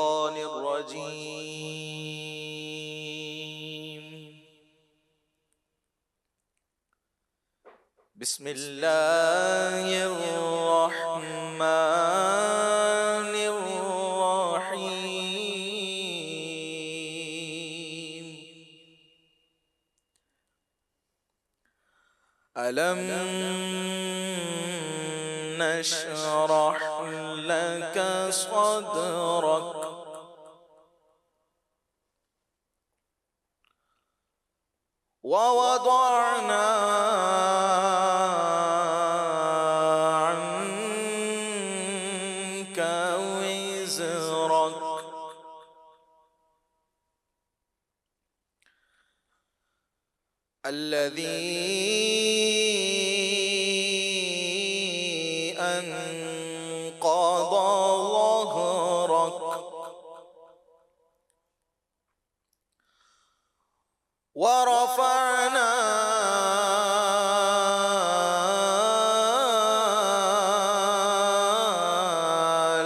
الشيطان الرجيم. بسم الله الرحمن الرحيم. ألم نشرح لك صدرك ووضعنا عنك وزرك الذي أنقض ظهرك ورفعنا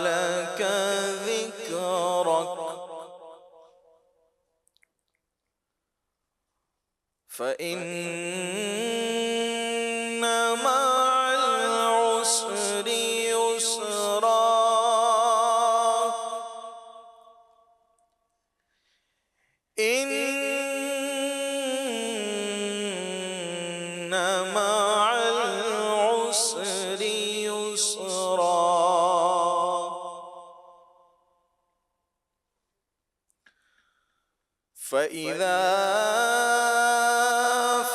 لك ذكرك فإن مع العسر يسرا إن مع العسر يسرا فإذا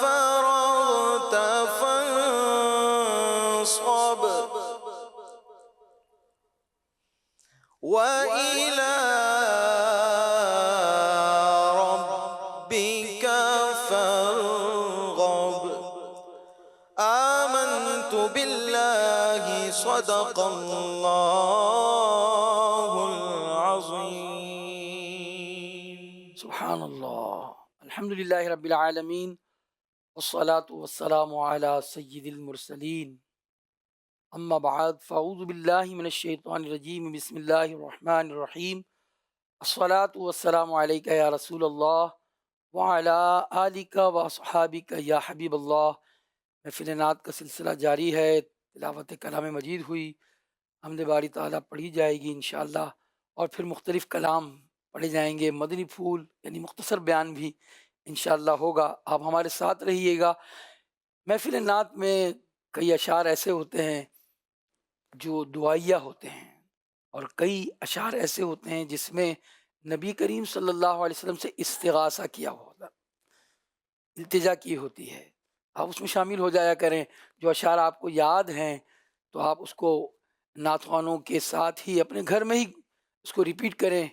فرغت فانصب وإلى ربك فارغب. آمنت بالله صدق الله العظيم. سبحان اللہ. الحمدللہ رب العالمین والصلاة والسلام علی سید المرسلین. اما بعد فاعوذ باللہ من الشیطان الرجیم. بسم اللہ الرحمن الرحیم. الصلاة والسلام علیکہ یا رسول اللہ وعلی آلک واصحابک یا حبیب اللہ. محفل نعت کا سلسلہ جاری ہے. تلاوت کلام مجید ہوئی، حمد باری تعالیٰ پڑھی جائے گی انشاءاللہ، اور پھر مختلف کلام پڑھے جائیں گے. مدنی پھول یعنی مختصر بیان بھی انشاءاللہ ہوگا. آپ ہمارے ساتھ رہیے گا. محفل نعت میں کئی اشعار ایسے ہوتے ہیں جو دعائیہ ہوتے ہیں، اور کئی اشعار ایسے ہوتے ہیں جس میں نبی کریم صلی اللہ علیہ وسلم سے استغاثہ کیا ہوتا، التجا کی ہوتی ہے. آپ اس میں شامل ہو جایا کریں. جو اشعار آپ کو یاد ہیں تو آپ اس کو نعت خوانوں کے ساتھ ہی اپنے گھر میں ہی اس کو ریپیٹ کریں.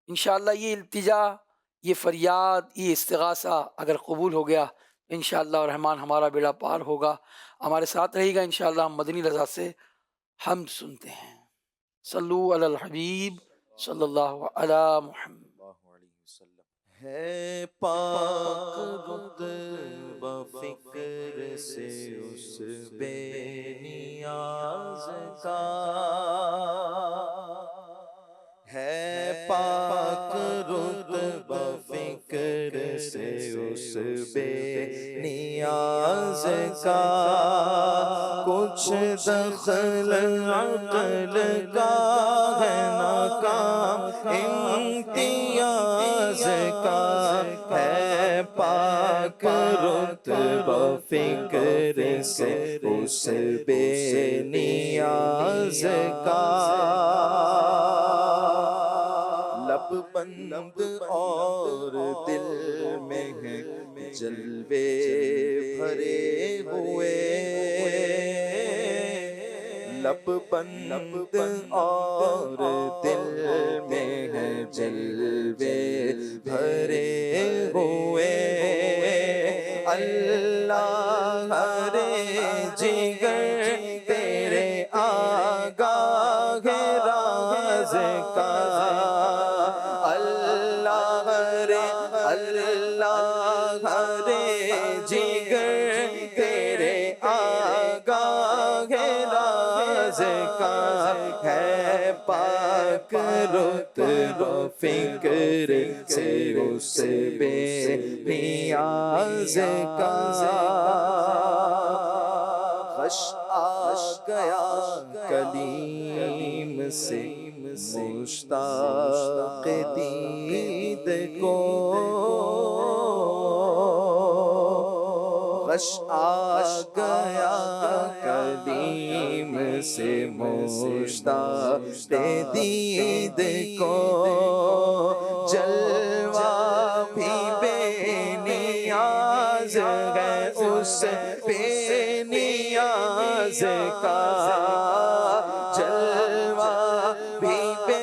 انشاءاللہ یہ التجا، یہ فریاد، یہ استغاثہ اگر قبول ہو گیا تو انشاءاللہ الرحمن ہمارا بیڑا پار ہوگا. ہمارے ساتھ رہے گا انشاءاللہ. ہم مدنی رضا سے حمد سنتے ہیں. صلو علی الحبیب صلی اللہ علی محمد. ہے پاک رتبہ فکر سے اس بے نیاز کا، ہے پاک رتبہ فکر سے اس بے نیاز کا. کچھ دخل عقل کا ہے ناکام امتیاز کا، ہے پاک رتبہ فکر سے اس بے نیاز کا. لب بند اور دل میں ہے جلوے بھرے ہوئے، لب بند اور دل میں ہے جلوے بھرے ہوئے. اللہ ہرے جگر تیرے آگاہ راز کا، اللہ ہرے جگر تیرے آگاہ راز کا، ہے پاک رک رو فکر سے اس بے نیاز کا غش آ گیا کلیم سے مشتاق دید کو غش آ گیا کلیم سے مشتاق دید کو جلوہ بھی بے نیاز ہے اس بے نیاز کا جلوہ بھی بے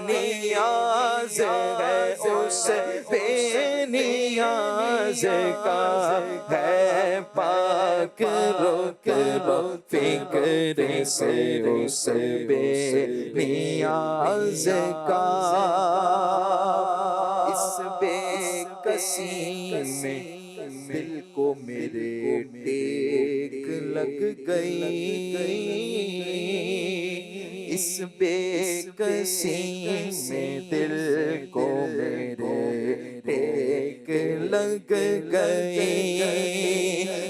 نیاز ہے اس بے نیاز کا ہے پاک رک رو فکر سے اس بے نیاز کا اس بے کسی میں دل کو میرے ٹیک لگ گئی اس بے کسی میں دل کو میرے ٹیک لگ گئی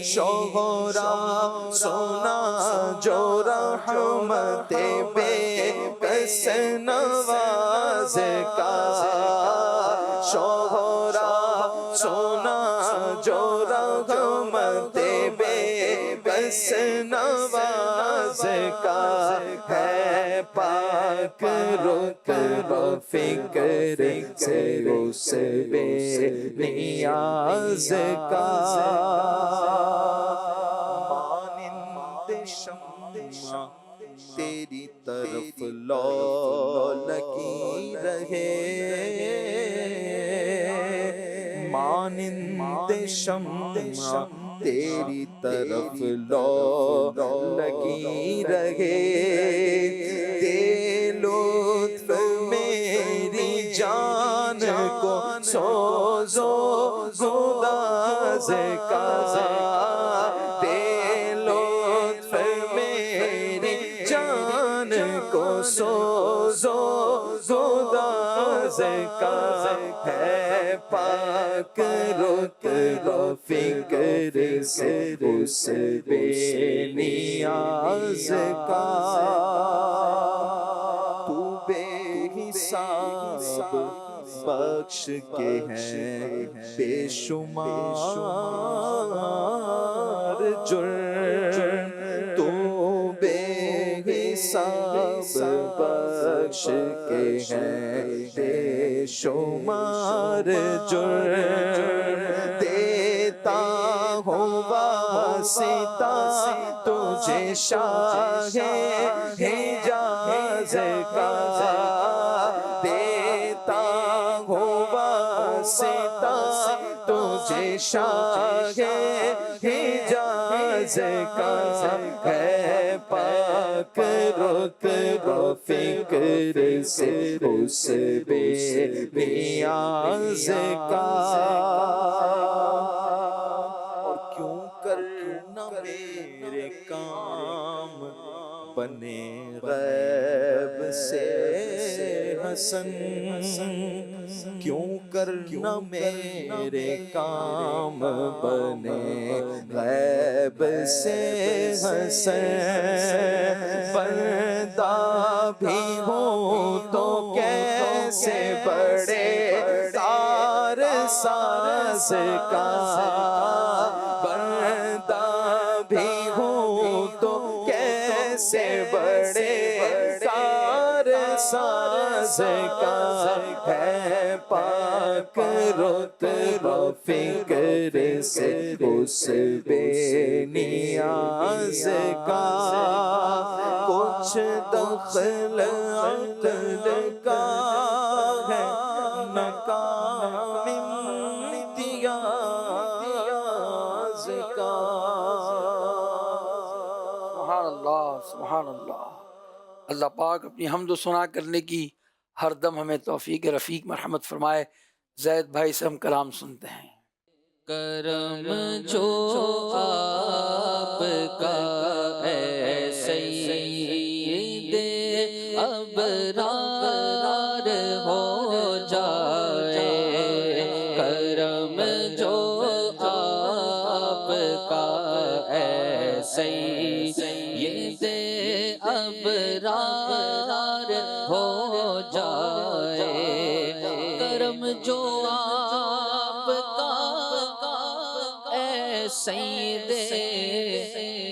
شوہرا سونا جو رحمت بے کس نواز کا شوہرا سونا جو رحمت بے کس نواز کا ہے پاک رک رو فکر سے اس بے نیاز کا مانند شمع تیری طرف لو لگی رہے مانند شمع تیری طرف لو لگی رہے دے لطف میری جان کو سوز و گداز کا دے لطف میری جان کو سوز و گداز کا ہے پاک رک رو فکر سے اس بے نیاز کا تو بے حساب بخش کے ہیں بے شمار جرم تو بے حساب بخش کے ہیں بے شمار جرم دیتا ہوں واسطہ تجھے شاہ حجاز کا دیتا ہوں واسطہ تجھے شاہ حجاز کا ہے پاک رک رو فکر سے اس بے نیاز کا اور کیوں کرنا میرے کام بنے غیب سے حسن کیوں کرنا میرے کام بنے غیب سے حسن بندہ بھی ہوں تو کیسے بڑے کار ساز کا بندہ بھی ہوں تو کیسے بڑے کار ساز کا ہے پاک رک رو فکر سے اس بے نیاز کا کچھ دخل عقل کا ہے نہ کام امتیاز کا سبحان اللہ سبحان اللہ۔ اللہ پاک اپنی حمد و ثنا کرنے کی ہر دم ہمیں توفیق رفیق مرحمت فرمائے۔ زید بھائی سے ہم کلام سنتے ہیں۔ کرم جو آپ کا اے سید ابرار ہو جائے، کرم جو آپ کا اے سید ابرار ہو جائے، کرم جو آپ کا اے سید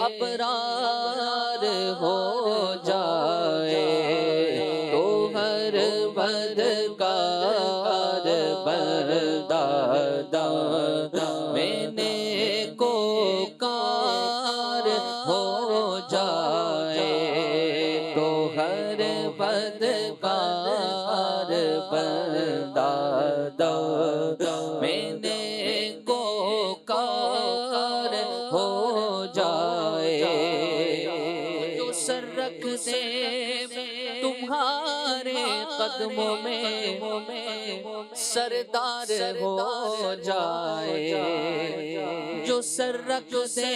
ابرار ہو جائے، تو ہر بدکار بندہ میں نیکو کار ہو جائے، تو ہر بدکار بندہ میں نیکو کار ہو جائے، جو سر رکھ دے تمہارے قدموں میں سردار ہو جائے، جو سر رکھ دے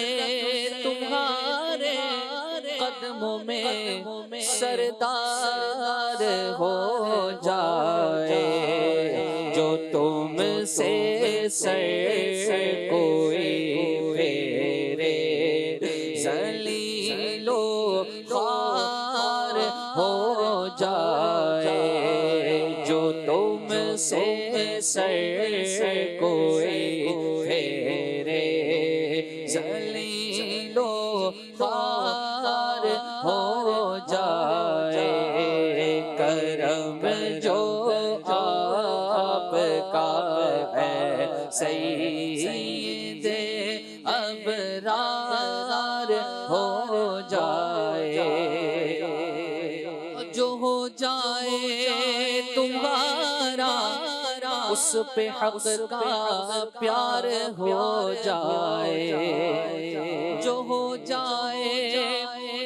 تمہارے قدموں میں سردار ہو جائے، جو تم سے سر کوئی پھیرے ذلیل و خوار ہو جائے، جو تم سے سر کوئی پھیرے ذلیل و خوار ہو جائے، کرم جو آپ کا ہے سید ابرار ہو جائے، جو ہو جائے تمہارا اس پہ حق کا پیار ہو جائے، جو ہو جائے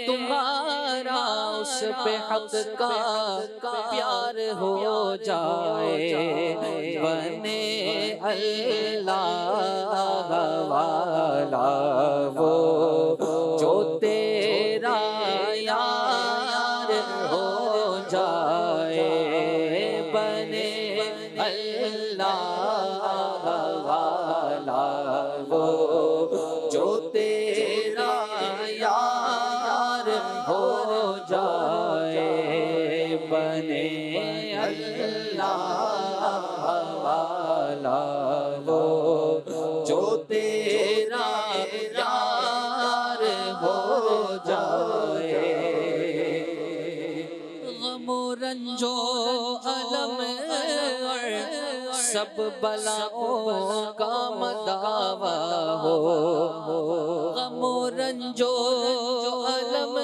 تمہارا اس پہ حق کا پیار ہو جائے، بنے اللہ والا وہ جو تیرا یار ہو جائے، بنے اللہ والا وہ جو تیرا یار ہو جائے، بنے اللہ والا وہ جو تیرا یار ہو جائے، غم و رنج و الم سب بلاؤں کا مداوا ہو، غم و رنج و الم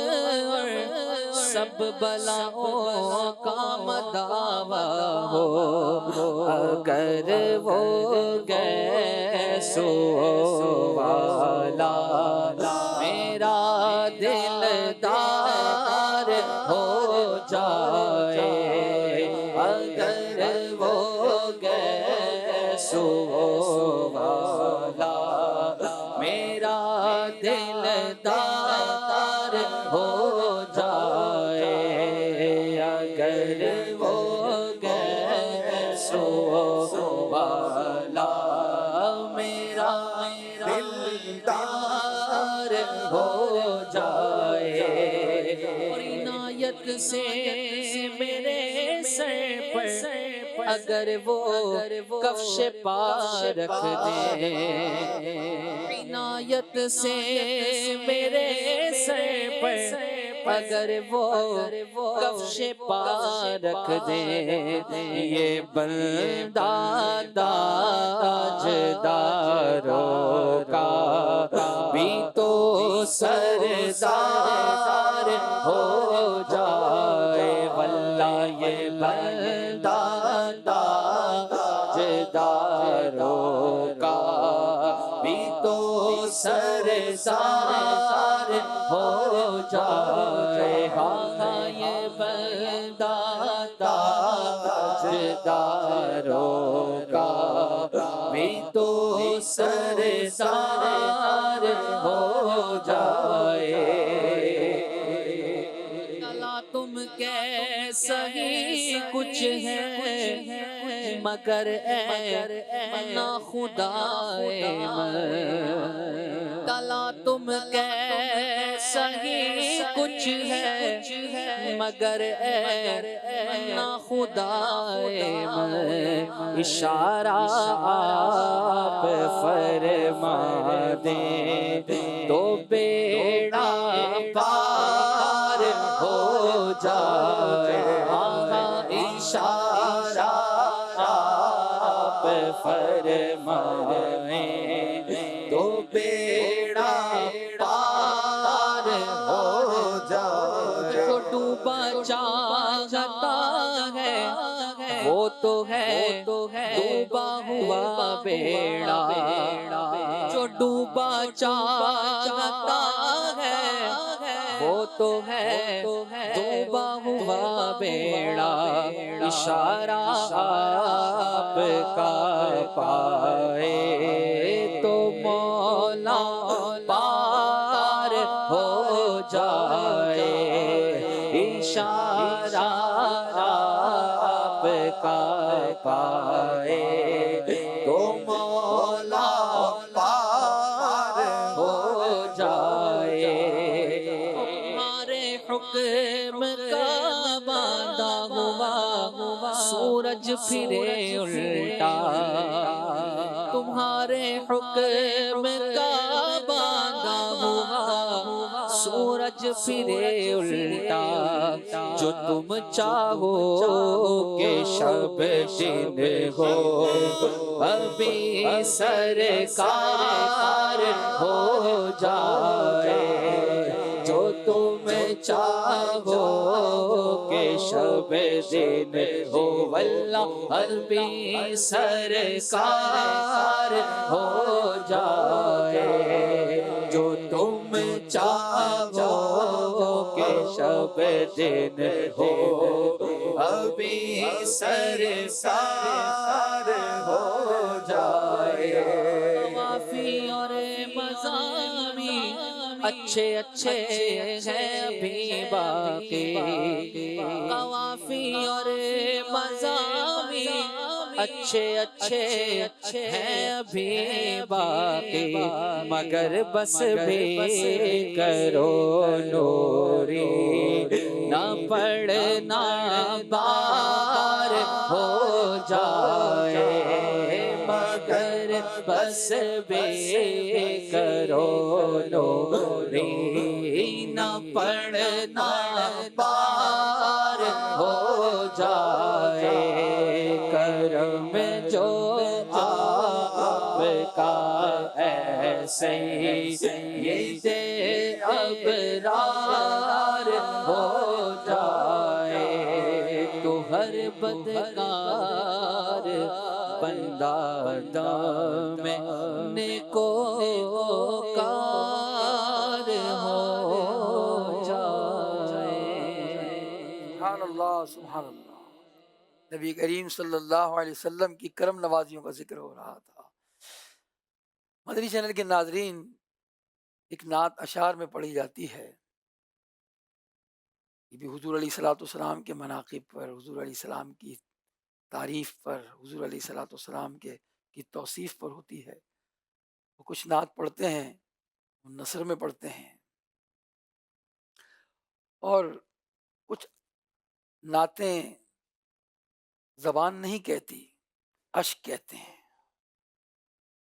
سب بلاؤں کا مداوا ہو، اگر وہ گیسو والا میرا دلدار ہو جائے، اگر وہ گیسو والا میرا دلدار ہو جائے، اگر وہ گیسو والا میرا دلدار ہو جائے، اور عنایت سے میرے سر پر اگر وہ کفش پا رکھ دے، عنایت سے میرے سر پر اگر وہ کفش پا رکھ دے، یہ بندہ تاجداروں کا بھی تو سردار ہو جائے، واللہ یہ بندہ تاجداروں کا بھی تو سردار ہو جائے، ہاں یہ بندہ تاجداروں کا بھی تو سردار ہو جائے، اللہ تم کیسا ہی کچھ ہے مگر اے نا خدائے تلا تم کیسا ہی کچھ ہے مگر اے نا خدائے اشارہ آپ فرما دیں تو بیڑا پار ہو جائے اشارہ آپ فرمائیں تو بیڑا پار ہو جائے جو ڈوبا چاہتا ہے وہ تو ہے ڈوبا ہوا بیڑا جو ڈوبا چاہتا ہے وہ تو ہے ڈوبا ہوا بیڑا اشارہ آپ کا پائے تو مولا پار ہو جائے اشارہ آپ کا پائے تو مولا پار ہو جائے تمہارے حکم کا باندھا ہوا سورج پھرے الٹا تمہارے حکم کا باندھا ہوا سورج پھرے الٹا جو تم چاہو کہ شب دن ہو ابھی سرکار ہو جائے جو تم چاہو کہ شب دن ہو واللہ ابھی سرکار ہو جائے جو تم چاہو کہ شب دن ہو ابھی سرکار ہو جائے معافی اور مضامی اچھے ہیں ابھی باقی قوافی اور مضامی اچھے ہیں ابھی باقی مگر بس بھی کرو نوری نہ پڑھنا بار ہو جائے مگر بس بھی کرو نوری نہ پڑھنا بار ہو جائے کرم جو آپ کا ایسے یہ ابرار ہو جائے تو ہر بدکار بندہ دم نیکوکار ہو جائے سبحان اللہ سبحان اللہ۔ نبی کریم صلی اللہ علیہ وسلم کی کرم نوازیوں کا ذکر ہو رہا تھا۔ مدنی چینل کے ناظرین، ایک نعت اشعار میں پڑھی جاتی ہے، یہ بھی حضور علیہ الصلوۃ والسلام کے مناقب پر، حضور علیہ السلام کی تعریف پر، حضور علیہ الصلوۃ والسلام کی توصیف پر ہوتی ہے۔ وہ کچھ نعت پڑھتے ہیں، وہ نثر میں پڑھتے ہیں، اور کچھ نعتیں زبان نہیں کہتی، اشک کہتے ہیں۔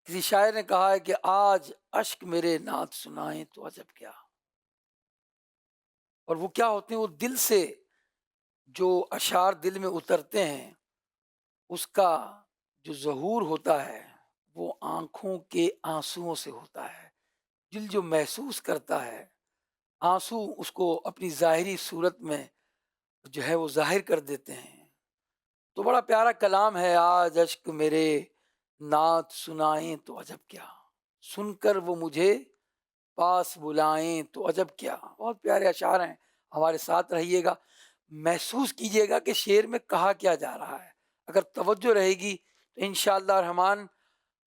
کسی شاعر نے کہا ہے کہ آج اشک میرے نعت سنائیں تو عجب کیا۔ اور وہ کیا ہوتے ہیں؟ وہ دل سے جو اشعار دل میں اترتے ہیں، اس کا جو ظہور ہوتا ہے وہ آنکھوں کے آنسوؤں سے ہوتا ہے۔ دل جو محسوس کرتا ہے، آنسو اس کو اپنی ظاہری صورت میں جو ہے وہ ظاہر کر دیتے ہیں۔ تو بڑا پیارا کلام ہے، آج اشک میرے نعت سنائیں تو عجب کیا، سن کر وہ مجھے پاس بلائیں تو عجب کیا۔ بہت پیارے اشعار ہیں، ہمارے ساتھ رہیے گا، محسوس کیجئے گا کہ شعر میں کہا کیا جا رہا ہے۔ اگر توجہ رہے گی تو انشاءاللہ الرحمن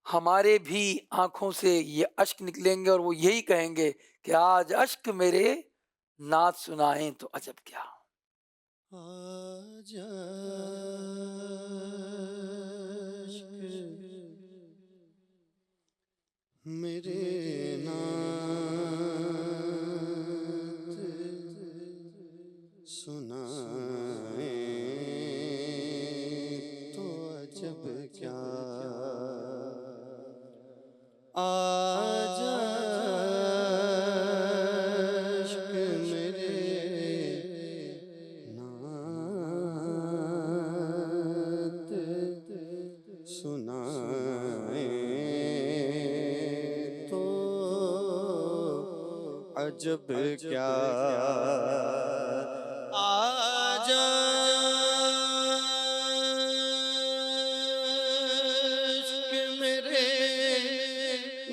ہمارے بھی آنکھوں سے یہ اشک نکلیں گے اور وہ یہی کہیں گے کہ آج اشک میرے نعت سنائیں تو عجب کیا۔ آج میرے نعت سنائیں تو عجب کیا آج عشق میرے نعت سنائیں تو عجب کیا آج عشق میرے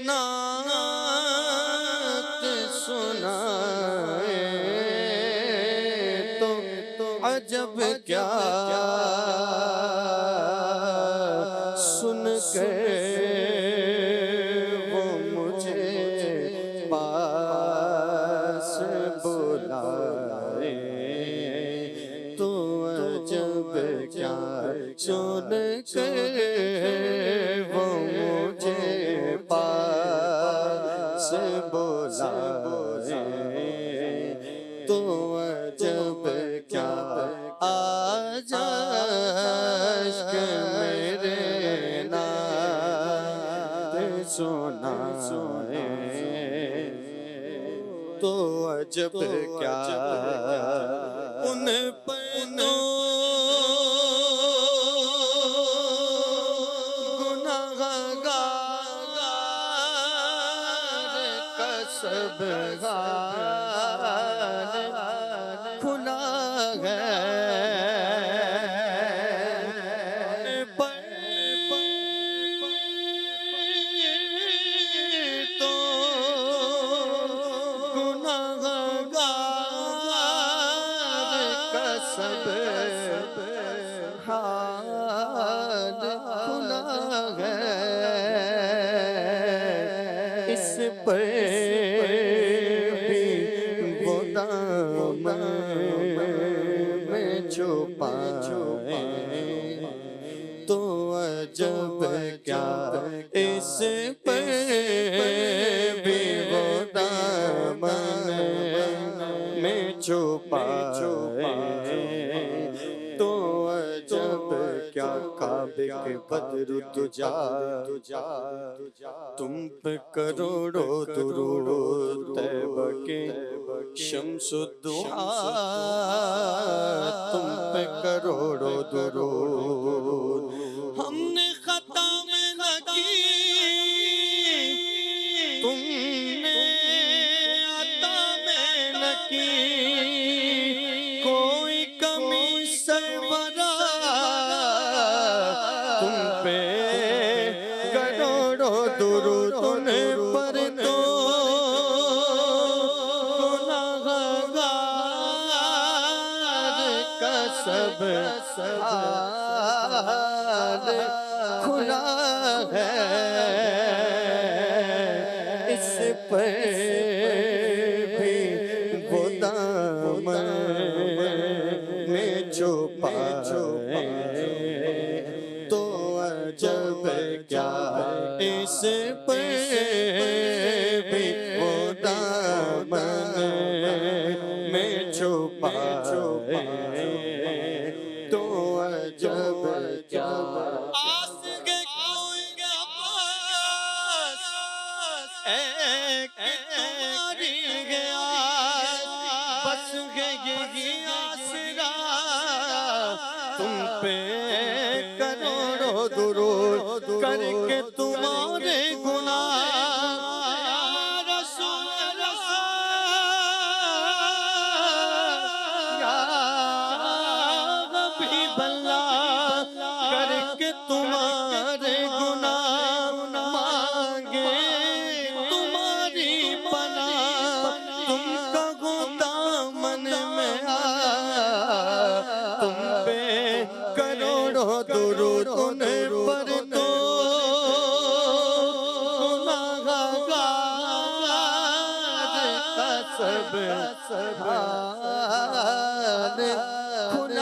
نعت سنائیں تو عجب کیا سن کے وہ مجھے پاس بلائے تو عجب کیا سن کے وہ مجھے پاس بلائے تو عجب کیا آج عشق میرے نعت سنائیں تو عجب کیا ان پنوں گناہگار کا سب حال کھلا ہے تو گناہگار کا سب حال کھلا ہے اس پر بھی وہ دامن میں چھپائیں تو عجب کیا اس پر بھی وہ دامن میں چھپائیں تو عجب کیا کعبے کے بدر تجا تم پہ کروڑوں درود طیبہ کے شمس الدعا تم پہ کروڑوں درود ہم نے خطا میں نہ کی تم نے عطا میں نہ کی کوئی کمی سرورا تم پہ کروڑوں درود تم پر تو گناہگار کا سب حال کھلا ہے اس پر بھی وہ دامن میں چھپائیں تو عجب کیا اس پر بھی وہ دامن میں چھپائیں تو عجب کیا آس گے کوئی عباس ایک تمہاری گیا بس گے یہی آسرا تم پہ کروڑوں درود کر کے تمہارے گناہ رسول کر کے تمہارے گناہ مانگے تمہاری پناہ تم کا دامن میں تم پہ کروڑوں درود ان پر تو گناہگار کا سب حال کھلا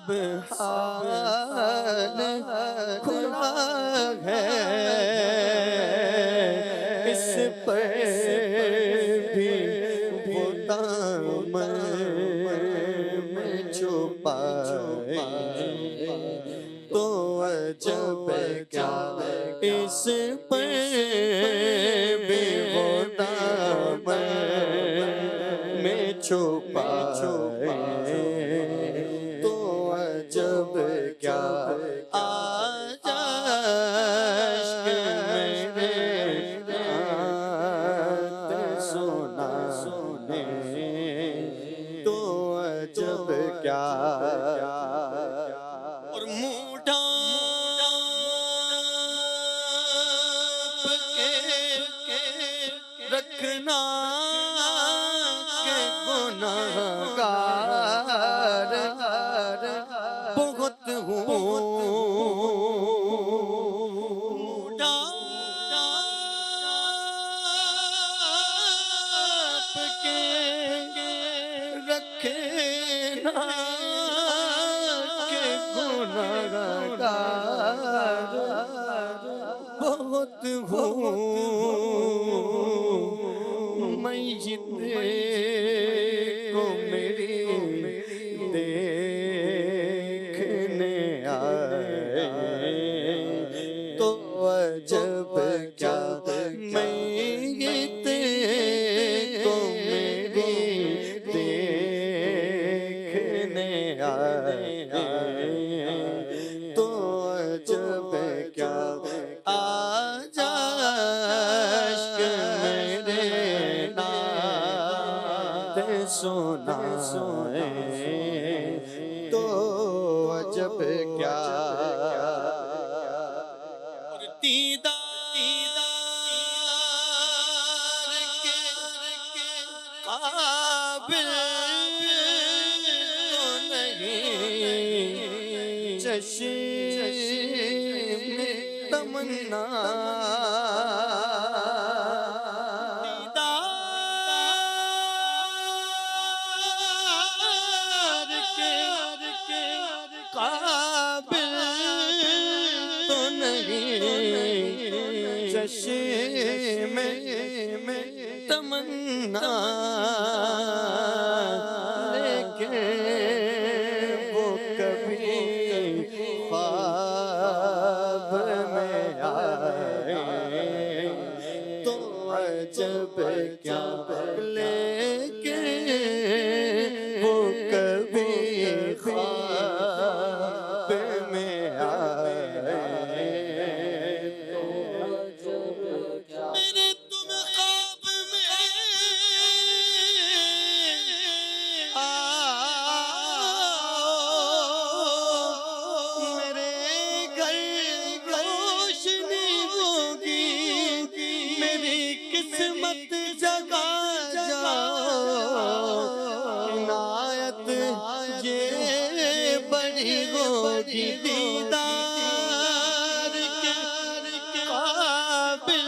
حال کھلا ہے اس پر بھی وہ دامن میں چھپائے تو عجب کیا اس پر بھی وہ دامن میں چھپائے تو عجب کیا آج عشق میرے نعت سنے تو عجب کیا اور منہ ڈھانپ کے رکھنا کہ گناہگار بہت ہوں منہ ڈھانپ کے رکھنا کہ گناہگار بہت ہوں میت کو میری دیکھنے آئے تو عجب کیا میت کو میری دیکھنے آئے تو عجب کیا آج عشق میرے نعت سنائے تو عجب کیا اور دیدار کے قابل تو نہیں چشم تمنا دیدار کے قابل تو نہیں چشم تمنا لیکن وہ کبھی خواب میں آئے تو عجب کیا لیکن وہ کبھی خواب میں آئے تو عجب کیا میرے تم خواب میں میرے گھر روشنی ہوگی میری قسمت جگا جاؤ عنایت یہ بڑی ہوگی دیدار کے قابل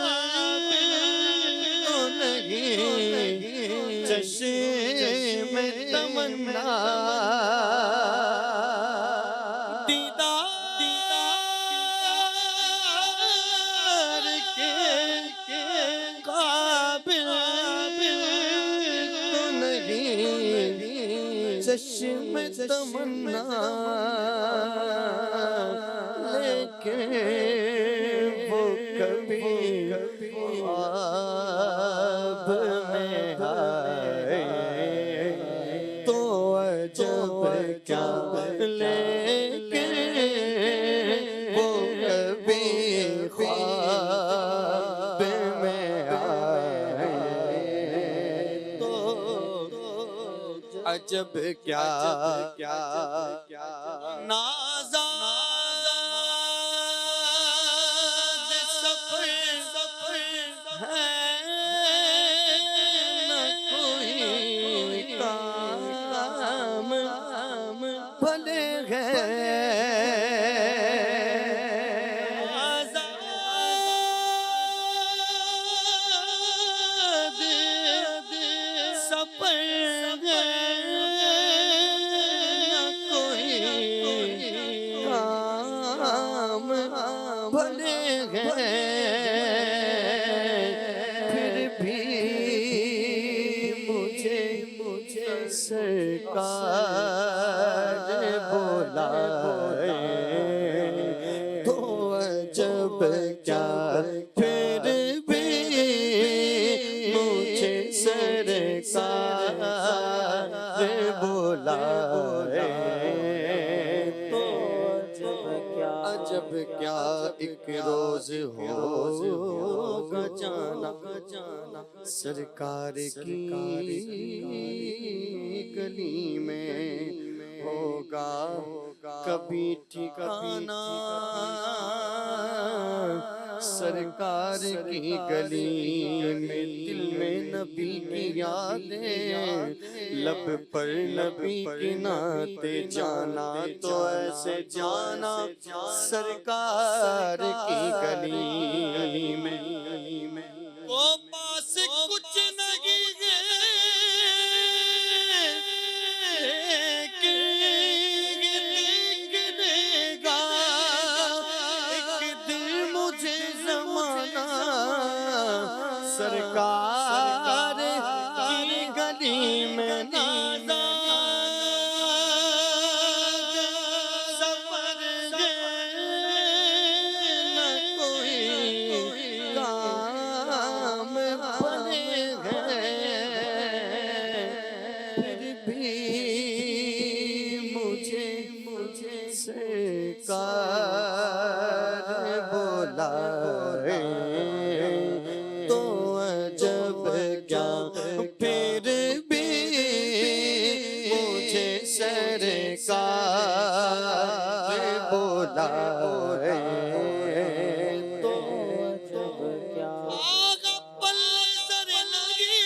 تو نہیں چشم تمنا دیدار کے قابل تو نہیں چشم تمنا لیکن وہ کبھی خواب میں آئے تو عجب کیا لیکن وہ کبھی خواب میں آئے تو عجب کیا نازاد سفر ہے نہ کوئی کام بھلے آزاد سفر ہے نہ کوئی بھلے ہیں، پھر بھی مجھے سرکار بلائے تو عجب کیا، پھر بھی مجھے سرکار بلائے تو عجب کیا، ایک روز ہوگا جانا سرکار کی گلی میں، ہوگا کبھی ٹھکانا سرکار کی گلی میں، دل میں نبی کی یادیں، لب پر نبی کی نعتیں، جانا تو ایسے جانا سرکار کی گلی میں، وہ پاس کچھ نہیں سرکار کی گلی میں نازاد سفر نہ کوئی کام بنے ہیں، پھر بھی مجھے سرکار بلائے تو عجب کیا، پھر بھی مجھے سرکار بلائے تو عجب کیا، آگا پلے سر لگی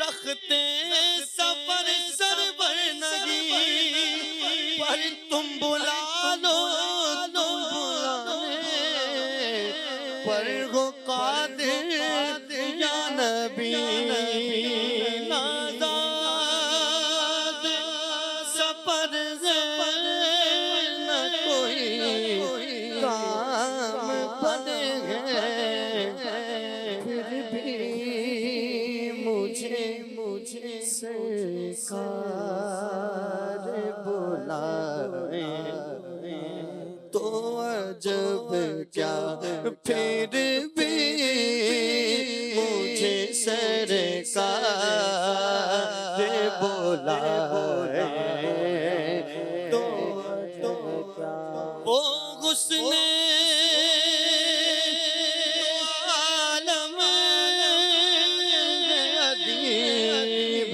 رکھتے سفر سر بر نگی، پر تم بلا لو پر ہو قادر یا نبی نازاد سفر نہ کوئی کام بنے ہیں، پھر بھی مجھے سرکار بلائے تو عجب کیا، پھر بھی مجھے سرکار بلائے تو وہ حسن عالم ادیب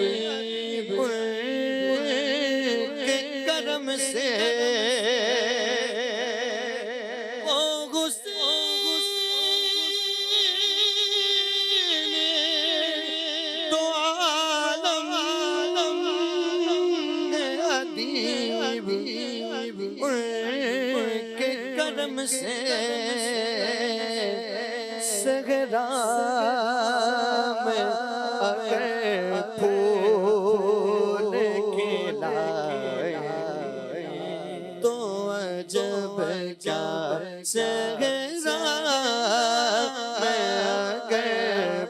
کے کرم سے، کرم سے صحرا میں اگر پھول کھلائے تو عجب کیا، صحرا میں اگر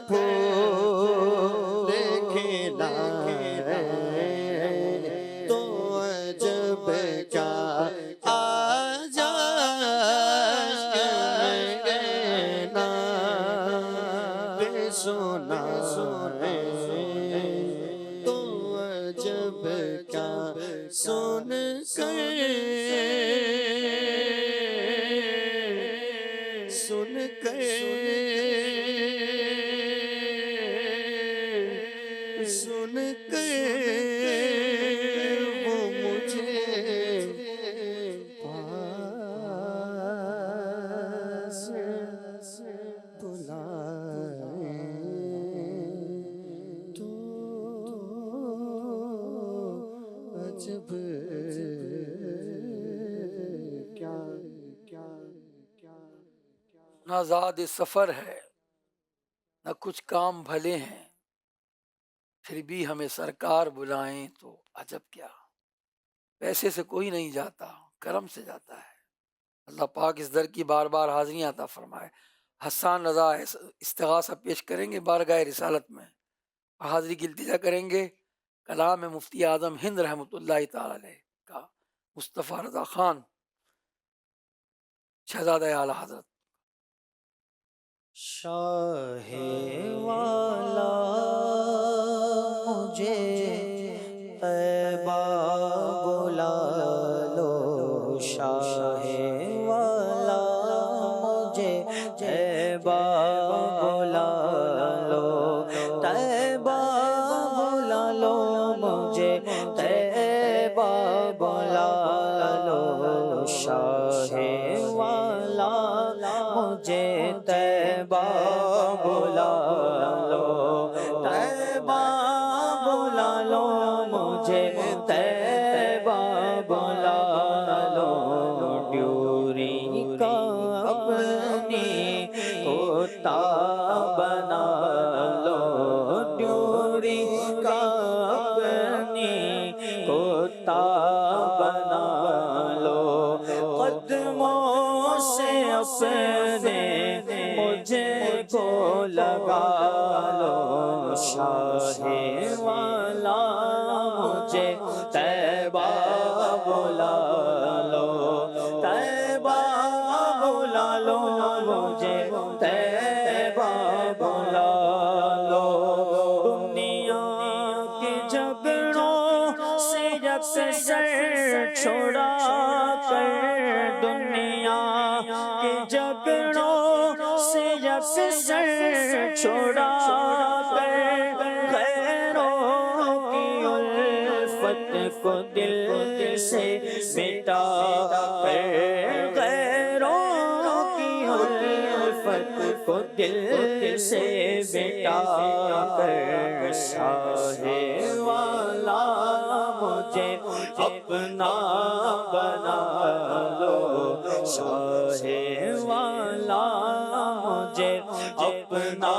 پھول کھلائے تو عجب کیا، سونا تو عجب کیا، سن کر وہ مجھے پاس بلائے تو عجب کیا، نہ زاد سفر ہے نہ کچھ کام بھلے ہیں، پھر بھی ہمیں سرکار بلائیں تو عجب کیا، پیسے سے کوئی نہیں جاتا، کرم سے جاتا ہے۔ اللہ پاک اس در کی بار بار حاضریاں عطا فرمائے۔ حسان رضا استغاثہ پیش کریں گے بارگاہ رسالت میں، حاضری کی التجا کریں گے۔ کلام مفتی اعظم ہند رحمۃ اللہ تعالی علیہ کا مصطفیٰ رضا خان شہزادہ اعلیٰ حضرت۔ شاہ والا مجھے طیبہ بلا لو، شاہ والا مجھے طیبہ بلا لو، طیبہ بلا لو مجھے، طیبہ بلا لو، شاہ والا مجھے طیبہ بلا لو، طیبہ بلا لو مجھے، طیبہ بلا لو، ڈیوری کا اپنی کتا بنا لو، ڈیوری کا اپنی کتا بنا لو، قدموں سے اپنے مجھے کو لگا لو، شاہ والا مجھے طیبہ بلا لو، طیبہ بلا لو مجھے، طیبہ بلا لو، دنیا کے جھگڑوں سے یکسر چھوڑا کر، دنیا کے جھگڑوں سے یکسر چھوڑا کر، غیروں کی الفت کو دل سے مٹا کر، غیروں کی الفت کو دل سے مٹا کر، شاہ والا مجھے اپنا بنا لو، شاہ والا مجھے اپنا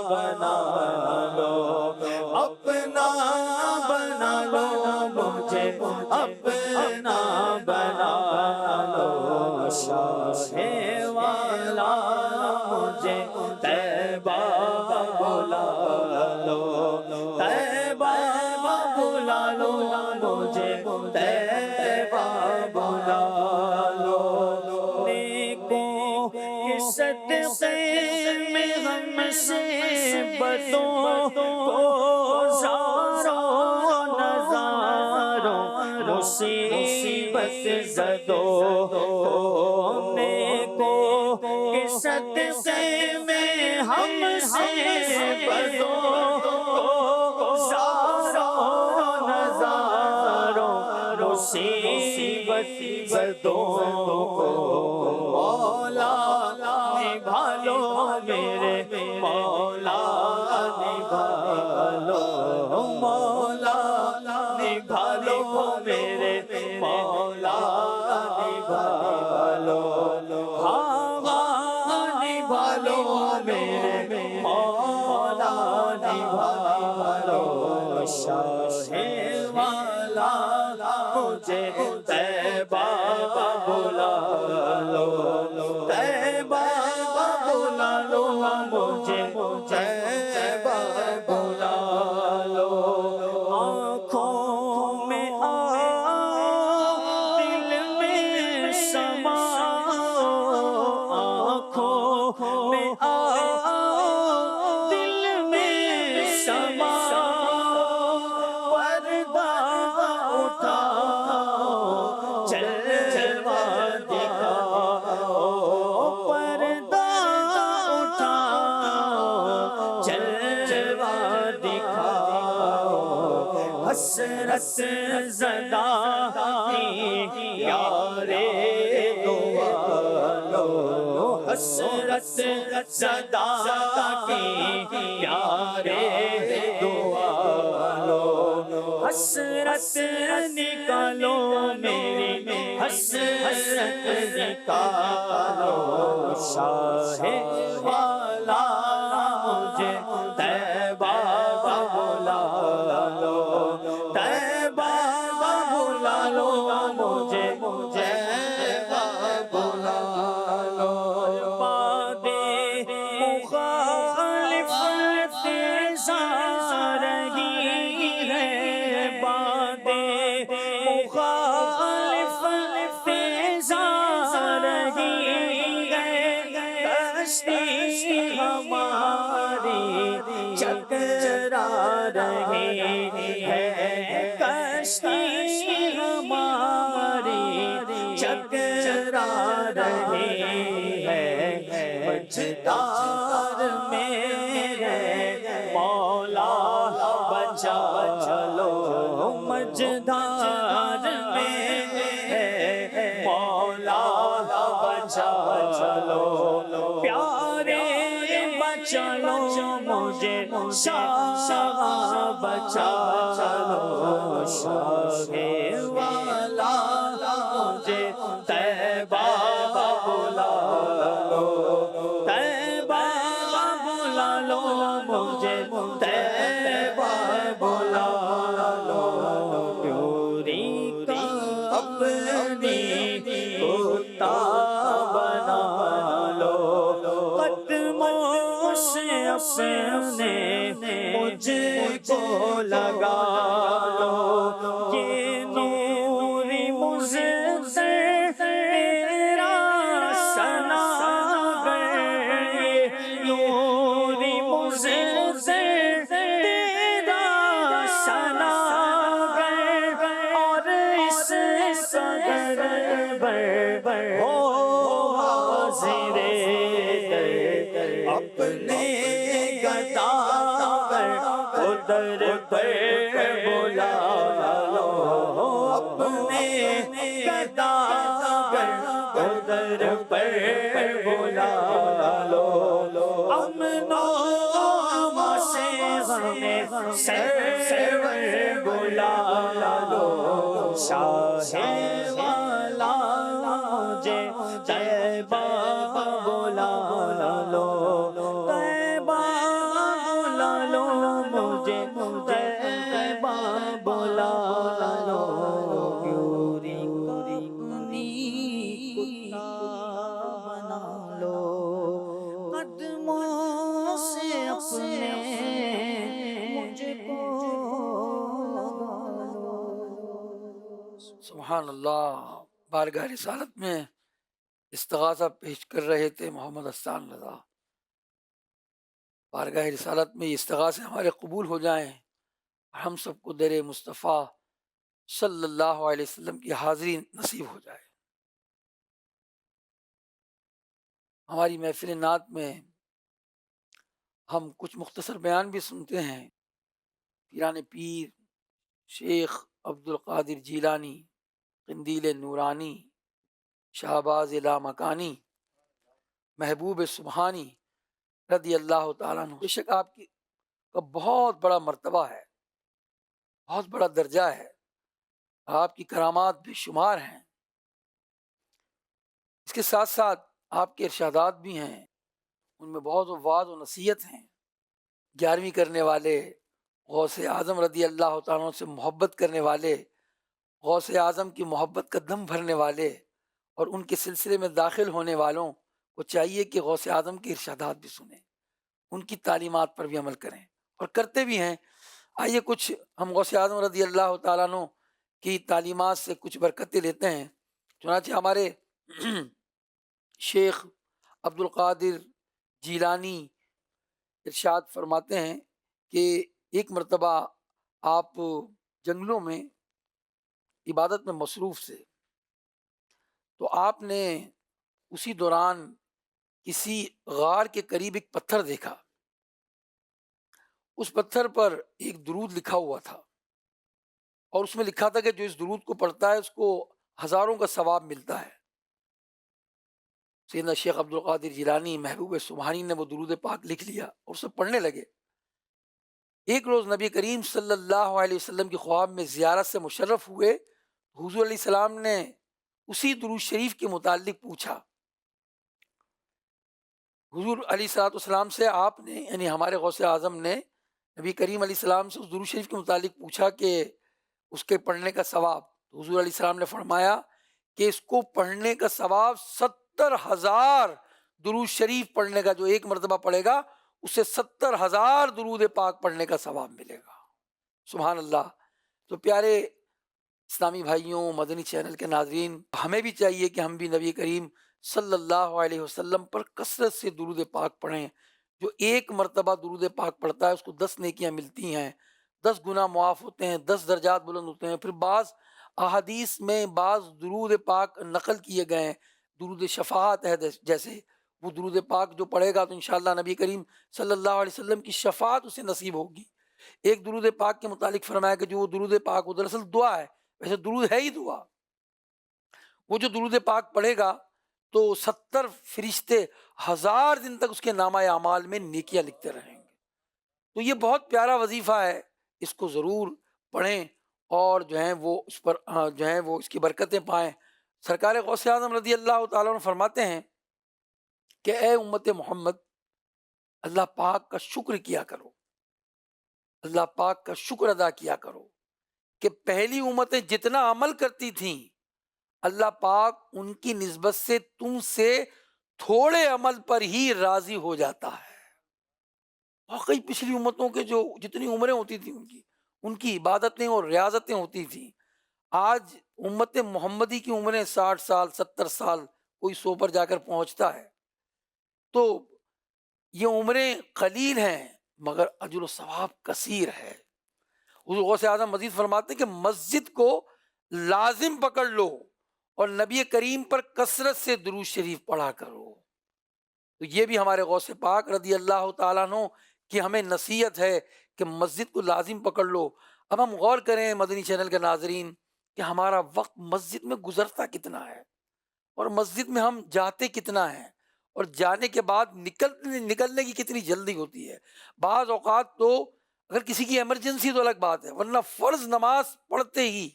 بنا لو، اپنا بنا لو مجھے، اپنا بنا لو، شاہ والا مجھے طیبہ بلا لو، طیبہ بلا لو مجھے، طیبہ بلا لو، نیکوں کے صدقے میں ہم سے بدوں کو زاروں نظاروں مصیبت زدوں، نیکوں کے صدقے میں ہم سے بدوں کو زاروں نظاروں مصیبت زدوں، مولا نبھا لو میرے مولا، نبھا لو مولا، نبھا لو میرے مولا، نبھا لو، ہاں نبھا لو میرے مولا، نبھا لو، شاہ والا مجھے طیبہ بلا لو، طیبہ بلا لو مجھے، طیبہ بلا لو، آنکھوں میں دل میں سما، آنکھوں میں دل میں سما، پردہ اٹھاؤ جلوہ دکھاؤ، پردہ اٹھاؤ جلوہ دکھاؤ، حسرت زدہ کی یار دعا لو، حسرت زدہ کی یار دعا لو، حسرت نکالو میری، حسرت نکالو، شاہ والا مجھے طیبہ بلا لو، طیبہ بلا لو مجھے، چکرا رہی ہے مجدار میرے مولا بچا لو مجدار میرے مولا بچا لو پیارے بچا لو مجھے شاہ بچا لو شاہ والا مجھے طیبہ بلا لو طیبہ بلا لو مجھے طیبہ بلا لو پیوری کا اپنی کتا بنا لو قدموں سے اپنے مجھ کو لگا لو یہ نوری مجھ سے تیرا سنا گئے نوری مجھ سے تیرا سنا گئے اور اس صدر بر ہو حاضر اپنے گدا ادھر پر بلا لو اپنے گدا ادھر پر بلا لو امن و امان سے ہمیں سرور بلا لو شاہ والا مجھے طیبہ بلا لو طیبہ بلا لو مجھے طیبہ بلا لو پیوری کتا بنا لو قدموں سے اپنے مجھ کو لگا لو سبحان اللہ. بارگاہ رسالت میں استغاثہ پیش کر رہے تھے محمد حسان رضا. بارگاہ رسالت میں یہ استغاثے ہمارے قبول ہو جائیں، ہم سب کو در مصطفیٰ صلی اللہ علیہ وسلم کی حاضری نصیب ہو جائے. ہماری محفل نعت میں ہم کچھ مختصر بیان بھی سنتے ہیں. پیران پیر شیخ عبد القادر جیلانی قندیل نورانی شہباز لامکانی محبوب سبحانی رضی اللہ تعالیٰ عنہ. بے شک آپ کی کا بہت بڑا مرتبہ ہے، بہت بڑا درجہ ہے، آپ کی کرامات بے شمار ہیں. اس کے ساتھ ساتھ آپ کے ارشادات بھی ہیں، ان میں بہت وعظ و نصیحت ہیں. 11ویں کرنے والے، غوث اعظم رضی اللہ تعالیٰ عنہ سے محبت کرنے والے، غوث اعظم کی محبت کا دم بھرنے والے اور ان کے سلسلے میں داخل ہونے والوں کو چاہیے کہ غوث اعظم کے ارشادات بھی سنیں، ان کی تعلیمات پر بھی عمل کریں، اور کرتے بھی ہیں. آئیے کچھ ہم غوث اعظم رضی اللہ تعالیٰ عنہ کی تعلیمات سے کچھ برکتیں لیتے ہیں. چنانچہ ہمارے شیخ عبد القادر جیلانی ارشاد فرماتے ہیں کہ ایک مرتبہ آپ جنگلوں میں عبادت میں مصروف تھے، تو آپ نے اسی دوران کسی غار کے قریب ایک پتھر دیکھا. اس پتھر پر ایک درود لکھا ہوا تھا، اور اس میں لکھا تھا کہ جو اس درود کو پڑھتا ہے اس کو ہزاروں کا ثواب ملتا ہے. سیدنا شیخ عبد القادر جیلانی محبوب سبحانی نے وہ درود پاک لکھ لیا اور اسے پڑھنے لگے. ایک روز نبی کریم صلی اللہ علیہ وسلم کی خواب میں زیارت سے مشرف ہوئے. حضور علیہ السلام نے اسی درود شریف کے متعلق پوچھا. حضور علیہ السلام سے آپ نے یعنی ہمارے غوث اعظم نے نبی کریم علیہ السلام سے اس درود شریف کے متعلق پوچھا کہ اس کے پڑھنے کا ثواب. حضور علیہ السلام نے فرمایا کہ اس کو پڑھنے کا ثواب 70,000 درود شریف پڑھنے کا، جو ایک مرتبہ پڑھے گا اسے 70,000 درود پاک پڑھنے کا ثواب ملے گا. سبحان اللہ. تو پیارے اسلامی بھائیوں، مدنی چینل کے ناظرین، ہمیں بھی چاہیے کہ ہم بھی نبی کریم صلی اللہ علیہ وسلم پر کثرت سے درود پاک پڑھیں. جو ایک مرتبہ درود پاک پڑھتا ہے اس کو 10 نیکیاں ملتی ہیں، 10 گناہ معاف ہوتے ہیں، 10 درجات بلند ہوتے ہیں. پھر بعض احادیث میں بعض درود پاک نقل کیے گئے ہیں، درود شفاعت ہے جیسے، وہ درود پاک جو پڑھے گا تو انشاءاللہ نبی کریم صلی اللہ علیہ وسلم کی شفاعت اسے نصیب ہوگی۔ ایک درود پاک کے متعلق فرمایا کہ جو وہ درود پاک وہ دراصل دعا ہے، ویسے درود ہے ہی دعا، وہ جو درود پاک پڑھے گا تو 70 فرشتے 1000 دن تک اس کے نامہ اعمال میں نیکیاں لکھتے رہیں گے۔ تو یہ بہت پیارا وظیفہ ہے، اس کو ضرور پڑھیں اور جو ہیں وہ اس پر جو ہیں وہ اس کی برکتیں پائیں۔ سرکار غوث اعظم رضی اللہ تعالیٰ عنہ فرماتے ہیں کہ اے امت محمد، اللہ پاک کا شکر کیا کرو، اللہ پاک کا شکر ادا کیا کرو کہ پہلی امتیں جتنا عمل کرتی تھیں، اللہ پاک ان کی نسبت سے تم سے تھوڑے عمل پر ہی راضی ہو جاتا ہے۔ واقعی پچھلی امتوں کے جو جتنی عمریں ہوتی تھیں ان کی عبادتیں اور ریاضتیں ہوتی تھیں، آج امت محمدی کی عمریں 60 سال 70 سال، کوئی 100 پر جا کر پہنچتا ہے۔ تو یہ عمریں قلیل ہیں مگر اجر و ثواب کثیر ہے۔ حضور غوث اعظم مزید فرماتے ہیں کہ مسجد کو لازم پکڑ لو اور نبی کریم پر کثرت سے درود شریف پڑھا کرو۔ تو یہ بھی ہمارے غوث پاک رضی اللہ تعالیٰ عنہ کی ہمیں نصیحت ہے کہ مسجد کو لازم پکڑ لو۔ اب ہم غور کریں مدنی چینل کے ناظرین کہ ہمارا وقت مسجد میں گزرتا کتنا ہے اور مسجد میں ہم جاتے کتنا ہیں، اور جانے کے بعد نکلنے کی کتنی جلدی ہوتی ہے۔ بعض اوقات تو اگر کسی کی ایمرجنسی تو الگ بات ہے، ورنہ فرض نماز پڑھتے ہی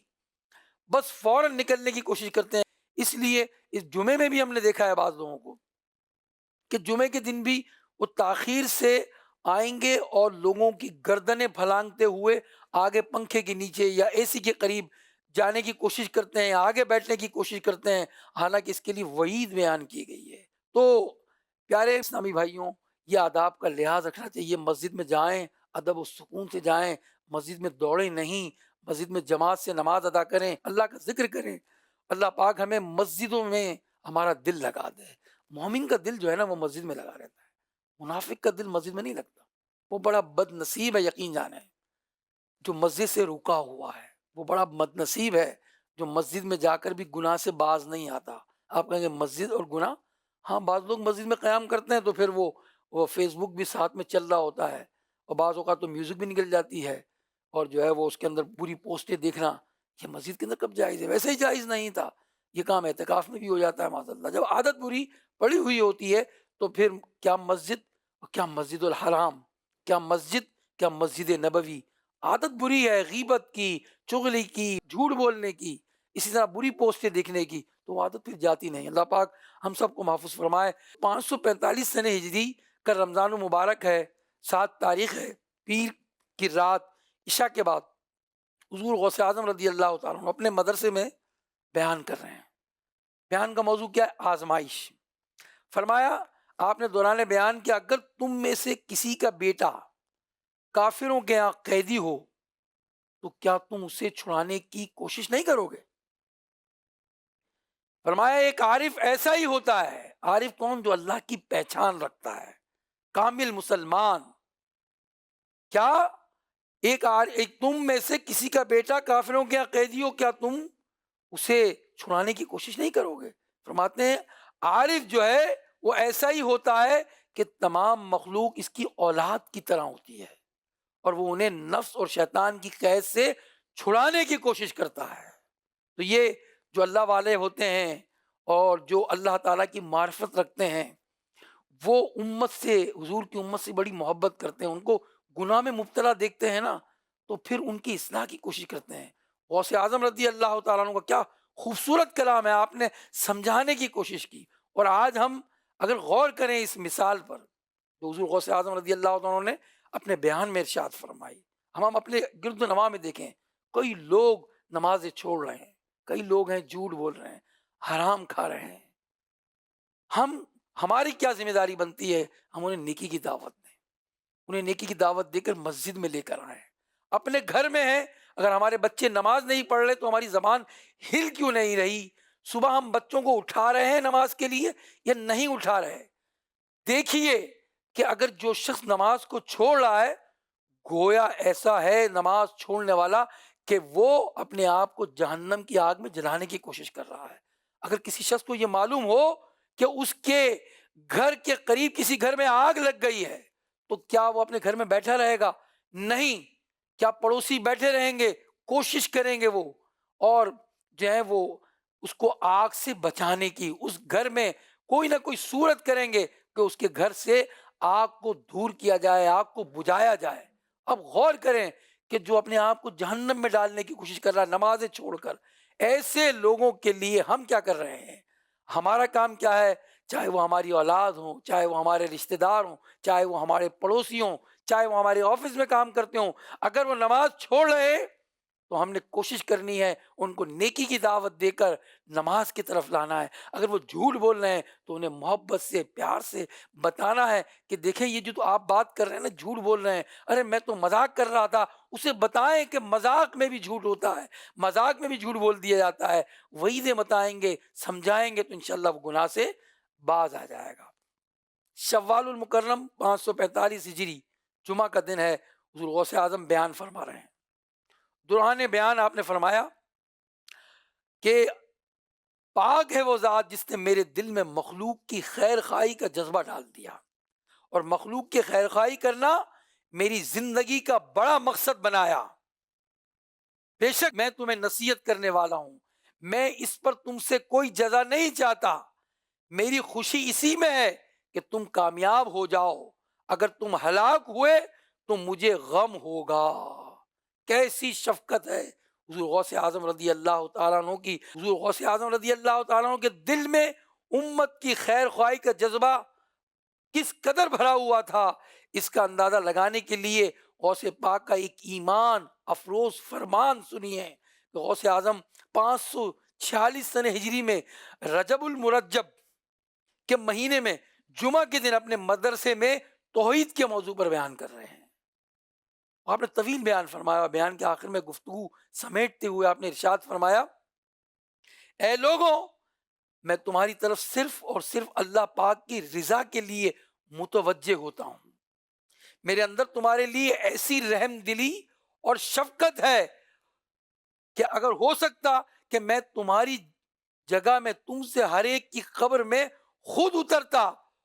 بس فوراً نکلنے کی کوشش کرتے ہیں۔ اس لیے اس جمعے میں بھی ہم نے دیکھا ہے بعض لوگوں کو کہ جمعے کے دن بھی وہ تاخیر سے آئیں گے اور لوگوں کی گردنیں پھلانگتے ہوئے آگے پنکھے کے نیچے یا اے سی کے قریب جانے کی کوشش کرتے ہیں، آگے بیٹھنے کی کوشش کرتے ہیں، حالانکہ اس کے لیے وعید بیان کی گئی ہے۔ تو پیارے اسلامی بھائیوں، یہ آداب کا لحاظ رکھنا چاہیے۔ مسجد میں جائیں، ادب و سکون سے جائیں، مسجد میں دوڑیں نہیں، مسجد میں جماعت سے نماز ادا کریں، اللہ کا ذکر کریں۔ اللہ پاک ہمیں مسجدوں میں ہمارا دل لگا دے۔ مومن کا دل جو ہے نا وہ مسجد میں لگا رہتا ہے، منافق کا دل مسجد میں نہیں لگتا۔ وہ بڑا بد نصیب ہے، یقین جانے، جو مسجد سے رکا ہوا ہے، وہ بڑا بد نصیب ہے جو مسجد میں جا کر بھی گناہ سے باز نہیں آتا۔ آپ کہیں گے مسجد اور گناہ، ہاں بعض لوگ مسجد میں قیام کرتے ہیں تو پھر وہ فیس بک بھی ساتھ میں چل رہا ہوتا ہے، اور بعض اوقات تو میوزک بھی نکل جاتی ہے، اور جو ہے وہ اس کے اندر پوری پوسٹیں دیکھنا، یہ مسجد کے اندر کب جائز ہے؟ ویسے ہی جائز نہیں تھا۔ یہ کام اعتکاف میں بھی ہو جاتا ہے معاذ اللہ۔ جب عادت بری پڑی ہوئی ہوتی ہے تو پھر کیا مسجد، کیا مسجد الحرام، کیا مسجد نبوی، عادت بری ہے غیبت کی، چغلی کی، جھوٹ بولنے کی، اسی طرح بری پوسٹیں دیکھنے کی، تو وہ عادت پھر جاتی نہیں۔ اللہ پاک ہم سب کو محفوظ فرمائے۔ 545 سنہ ہجری کا رمضان المبارک ہے، 7 تاریخ ہے، پیر کی رات عشاء کے بعد حضور غوث اعظم رضی اللہ تعالیٰ عنہ اپنے مدرسے میں بیان کر رہے ہیں۔ بیان کا موضوع کیا ہے؟ آزمائش۔ فرمایا آپ نے دوران بیان کیا، اگر تم میں سے کسی کا بیٹا کافروں کے یہاں قیدی ہو تو کیا تم اسے چھڑانے کی کوشش نہیں کرو گے؟ فرمایا ایک عارف ایسا ہی ہوتا ہے۔ عارف کون؟ جو اللہ کی پہچان رکھتا ہے، کامل مسلمان۔ کیا ایک تم میں سے کسی کا بیٹا کافروں کے یہاں قیدی ہو، کیا تم اسے چھڑانے کی کوشش نہیں کرو گے؟ فرماتے ہیں عارف جو ہے وہ ایسا ہی ہوتا ہے کہ تمام مخلوق اس کی اولاد کی طرح ہوتی ہے، اور وہ انہیں نفس اور شیطان کی قید سے چھڑانے کی کوشش کرتا ہے۔ تو یہ جو اللہ والے ہوتے ہیں اور جو اللہ تعالیٰ کی معرفت رکھتے ہیں، وہ امت سے، حضور کی امت سے بڑی محبت کرتے ہیں۔ ان کو گناہ میں مبتلا دیکھتے ہیں نا تو پھر ان کی اصلاح کی کوشش کرتے ہیں۔ غوث اعظم رضی اللہ تعالیٰ عنہ کا کیا خوبصورت کلام ہے، آپ نے سمجھانے کی کوشش کی۔ اور آج ہم اگر غور کریں اس مثال پر تو حضور غوث اعظم رضی اللہ تعالیٰ عنہ نے اپنے بیان میں ارشاد فرمائی، ہم اپنے گرد و نواح میں دیکھیں، کئی لوگ نمازیں چھوڑ رہے ہیں، کئی لوگ ہیں جھوٹ بول رہے ہیں، حرام کھا رہے ہیں۔ ہماری کیا ذمہ داری بنتی ہے؟ ہم انہیں نیکی کی دعوت دیں، انہیں نیکی کی دعوت دے کر مسجد میں لے کر آئیں۔ اپنے گھر میں ہیں، اگر ہمارے بچے نماز نہیں پڑھ رہے تو ہماری زبان ہل کیوں نہیں رہی؟ صبح ہم بچوں کو اٹھا رہے ہیں نماز کے لیے یا نہیں اٹھا رہے؟ دیکھیے کہ اگر جو شخص نماز کو چھوڑ رہا ہے، گویا ایسا ہے نماز چھوڑنے والا کہ وہ اپنے آپ کو جہنم کی آگ میں جلانے کی کوشش کر رہا ہے۔ اگر کسی شخص کو یہ معلوم ہو کہ اس کے گھر کے قریب کسی گھر میں آگ لگ گئی ہے تو کیا وہ اپنے گھر میں بیٹھا رہے گا؟ نہیں۔ کیا پڑوسی بیٹھے رہیں گے؟ کوشش کریں گے وہ، اور جو ہے وہ اس کو آگ سے بچانے کی، اس گھر میں کوئی نہ کوئی صورت کریں گے کہ اس کے گھر سے آگ کو دور کیا جائے، آگ کو بجھایا جائے۔ اب غور کریں کہ جو اپنے آپ کو جہنم میں ڈالنے کی کوشش کر رہا ہے نمازیں چھوڑ کر، ایسے لوگوں کے لیے ہم کیا کر رہے ہیں؟ ہمارا کام کیا ہے؟ چاہے وہ ہماری اولاد ہوں، چاہے وہ ہمارے رشتہ دار ہوں، چاہے وہ ہمارے پڑوسی ہوں، چاہے وہ ہمارے آفس میں کام کرتے ہوں، اگر وہ نماز چھوڑ رہے تو ہم نے کوشش کرنی ہے ان کو نیکی کی دعوت دے کر نماز کی طرف لانا ہے۔ اگر وہ جھوٹ بول رہے ہیں تو انہیں محبت سے، پیار سے بتانا ہے کہ دیکھیں یہ جو تو آپ بات کر رہے ہیں نا، جھوٹ بول رہے ہیں، ارے میں تو مذاق کر رہا تھا۔ اسے بتائیں کہ مذاق میں بھی جھوٹ ہوتا ہے، مذاق میں بھی جھوٹ بول دیا جاتا ہے۔ وعیدیں بتائیں گے، سمجھائیں گے تو انشاءاللہ وہ گناہ سے باز آ جائے گا۔ شوال المکرم 545 ہجری جمعہ کا دن ہے، حضور غوث اعظم بیان فرما رہے ہیں۔ دوران بیان آپ نے فرمایا کہ پاک ہے وہ ذات جس نے میرے دل میں مخلوق کی خیر خواہی کا جذبہ ڈال دیا، اور مخلوق کی خیر خواہی کرنا میری زندگی کا بڑا مقصد بنایا۔ بے شک میں تمہیں نصیحت کرنے والا ہوں، میں اس پر تم سے کوئی جزا نہیں چاہتا، میری خوشی اسی میں ہے کہ تم کامیاب ہو جاؤ، اگر تم ہلاک ہوئے تو مجھے غم ہوگا۔ کیسی شفقت ہے حضور غوث اعظم رضی اللہ تعالیٰ عنہ کی۔ حضور غوث اعظم رضی اللہ تعالیٰ عنہ کے دل میں امت کی خیر خواہی کا جذبہ کس قدر بھرا ہوا تھا، اس کا اندازہ لگانے کے لیے غوث پاک کا ایک ایمان افروز فرمان سنیے کہ غوث اعظم 546 سنہ ہجری میں رجب المرجب کے مہینے میں جمعہ کے دن اپنے مدرسے میں توحید کے موضوع پر بیان کر رہے ہیں۔ آپ نے طویل بیان فرمایا، بیان کے آخر میں گفتگو سمیٹتے ہوئے آپ نے ارشاد فرمایا، اے لوگوں، میں تمہاری طرف صرف اور صرف اللہ پاک کی رضا کے لیے متوجہ ہوتا ہوں۔ میرے اندر تمہارے لیے ایسی رحم دلی اور شفقت ہے کہ اگر ہو سکتا کہ میں تمہاری جگہ میں تم سے ہر ایک کی قبر میں خود اترتا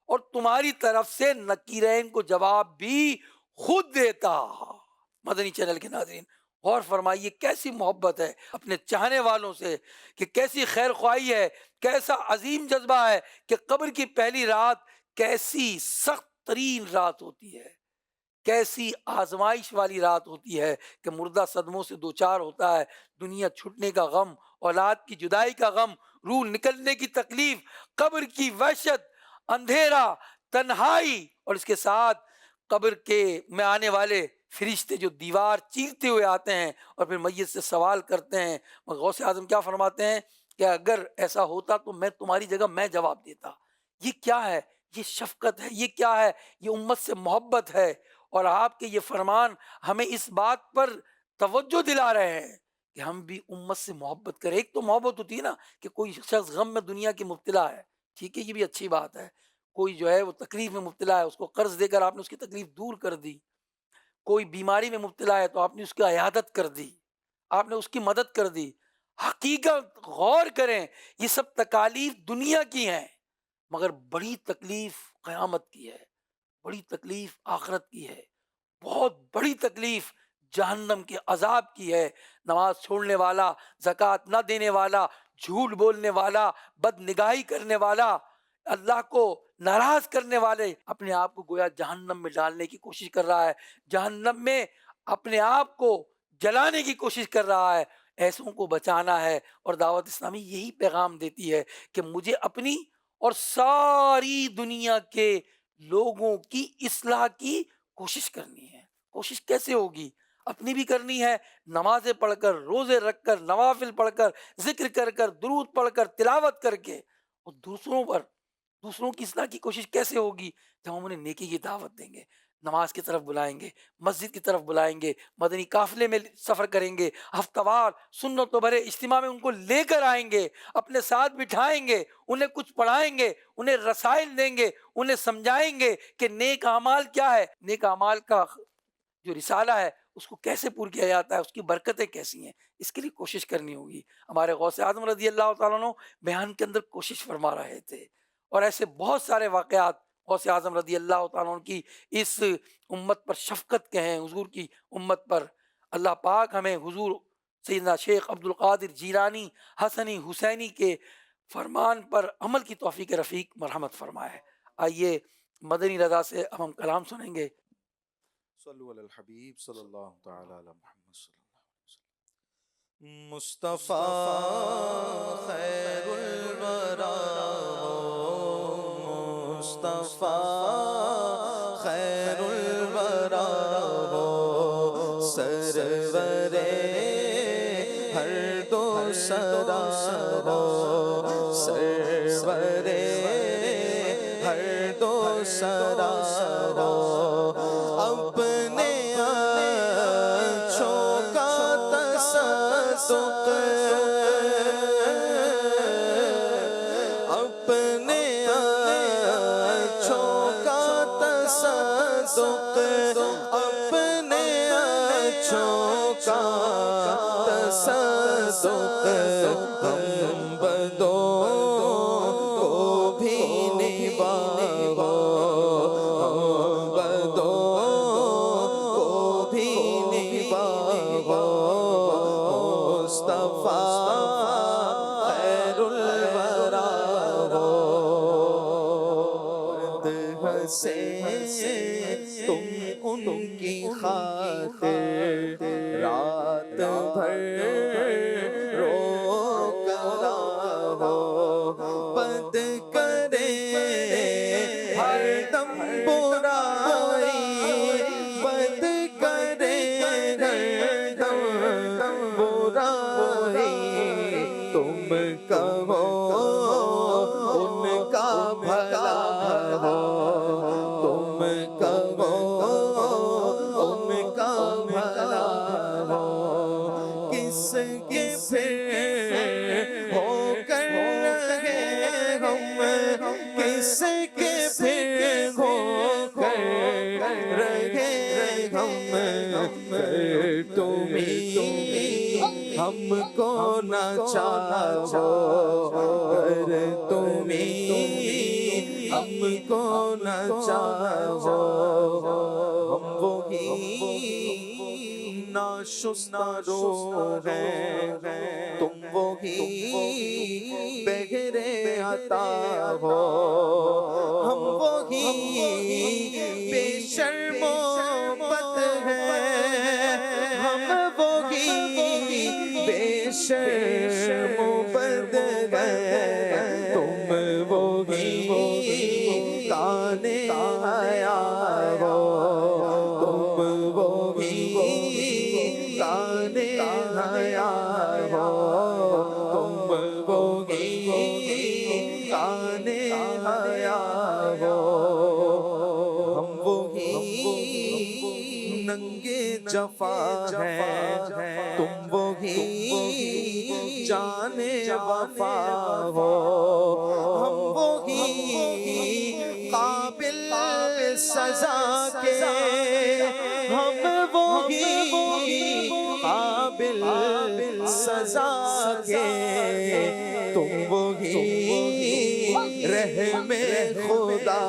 اور تمہاری طرف سے نکیرین کو جواب بھی خود دیتا۔ مدنی چینل کے ناظرین غور فرمائیے، کیسی محبت ہے اپنے چاہنے والوں سے، کہ کیسی خیر خواہی ہے، کیسا عظیم جذبہ ہے کہ قبر کی پہلی رات کیسی سخت ترین رات ہوتی ہے، کیسی آزمائش والی رات ہوتی ہے کہ مردہ صدموں سے دوچار ہوتا ہے، دنیا چھٹنے کا غم، اولاد کی جدائی کا غم، روح نکلنے کی تکلیف، قبر کی وحشت، اندھیرا، تنہائی، اور اس کے ساتھ قبر کے میں آنے والے فرشتے جو دیوار چیرتے ہوئے آتے ہیں اور پھر میت سے سوال کرتے ہیں۔ غوث اعظم کیا فرماتے ہیں کہ اگر ایسا ہوتا تو میں تمہاری جگہ میں جواب دیتا۔ یہ کیا ہے؟ یہ شفقت ہے، یہ کیا ہے؟ یہ امت سے محبت ہے۔ اور آپ کے یہ فرمان ہمیں اس بات پر توجہ دلا رہے ہیں کہ ہم بھی امت سے محبت کریں۔ ایک تو محبت ہوتی ہے نا کہ کوئی شخص غم میں دنیا کی مبتلا ہے، ٹھیک ہے، یہ بھی اچھی بات ہے۔ کوئی جو ہے وہ تکلیف میں مبتلا ہے، اس کو قرض دے کر آپ نے اس کی تکلیف دور کر دی۔ کوئی بیماری میں مبتلا ہے تو آپ نے اس کی عیادت کر دی، آپ نے اس کی مدد کر دی۔ حقیقت غور کریں، یہ سب تکالیف دنیا کی ہیں، مگر بڑی تکلیف قیامت کی ہے، بڑی تکلیف آخرت کی ہے، بہت بڑی تکلیف جہنم کے عذاب کی ہے۔ نماز چھوڑنے والا، زکوٰۃ نہ دینے والا، جھوٹ بولنے والا، بد نگاہی کرنے والا، اللہ کو ناراض کرنے والے اپنے آپ کو گویا جہنم میں ڈالنے کی کوشش کر رہا ہے، جہنم میں اپنے آپ کو جلانے کی کوشش کر رہا ہے۔ ایسوں کو بچانا ہے، اور دعوت اسلامی یہی پیغام دیتی ہے کہ مجھے اپنی اور ساری دنیا کے لوگوں کی اصلاح کی کوشش کرنی ہے۔ کوشش کیسے ہوگی؟ اپنی بھی کرنی ہے، نمازیں پڑھ کر، روزے رکھ کر، نوافل پڑھ کر، ذکر کر کر، درود پڑھ کر، تلاوت کر کے، اور دوسروں کی اصلاح کی کوشش کیسے ہوگی؟ جب ہم انہیں نیکی کی دعوت دیں گے، نماز کی طرف بلائیں گے، مسجد کی طرف بلائیں گے، مدنی قافلے میں سفر کریں گے، ہفتہ وار سنتوں بھرے اجتماع میں ان کو لے کر آئیں گے، اپنے ساتھ بٹھائیں گے، انہیں کچھ پڑھائیں گے، انہیں رسائل دیں گے، انہیں سمجھائیں گے کہ نیک اعمال کیا ہے۔ نیک اعمال کا جو رسالہ ہے اس کو کیسے پور کیا جاتا ہے، اس کی برکتیں کیسی ہیں، اس کے لیے کوشش کرنی ہوگی۔ ہمارے غوث اعظم رضی اللہ تعالیٰ عنہ بیان کے اندر کوشش فرما رہے تھے، اور ایسے بہت سارے واقعات غوث اعظم رضی اللہ تعالیٰ عنہ کی اس امت پر شفقت کے ہیں، حضور کی امت پر۔ اللہ پاک ہمیں حضور سیدنا شیخ عبد القادر جیلانی حسنی حسینی کے فرمان پر عمل کی توفیق رفیق مرحمت فرمائے۔ آئیے مدنی رضا سے اب ہم کلام سنیں گے۔ صلو علی الحبیب صلی اللہ تعالی علی محمد صلی اللہ علیہ وسلم۔ مصطفیٰ خیر الورا ہو، مصطفیٰ خیر الورا ہو، سرور ہر دو سرا ہو، سرور ہر دو سرا ہو، اپنے آنچھوں کا تصدق، اپنے آنچھوں کا تصدق، اپنے آنچھوں کا تصدق، ہم بدوں کو بھی نبھاؤ، ہم بدوں کو بھی نبھاؤ، مصطفیٰ خیر الورا ہو، مدح سے تم ان کی خاطر رات بھر رو کر ہو، بد کرے ہر دم برائی، بد کرے ہر دم برائی، تم کہو ان کا بھلا ہو، تم کہو ان کا بھلا ہو، کس کے پھر ہو کر رہے ہم، کس کے پھر ہو کر رہے ہم، تمہیں ہم کو نہ چاہو، تمہیں ہم کو نہ چاہو، ہم وہی ناشستہ رو ہیں، تم وہی بغیر عطا ہو، ہم وہی بے شرم و بد ہیں، ہم وہی بے شرم و بد ہیں، تم وہی کانے آیا ہو، تم وہی کانے آیا ہو، تم وہی کانے آیا ہو، ہم وہی ننگے جفا ہیں، تم وہی جانے وفا ہو، ہم وہی قابل سزا کے، ہم وہی قابل سزا کے، تم وہی رحم خدا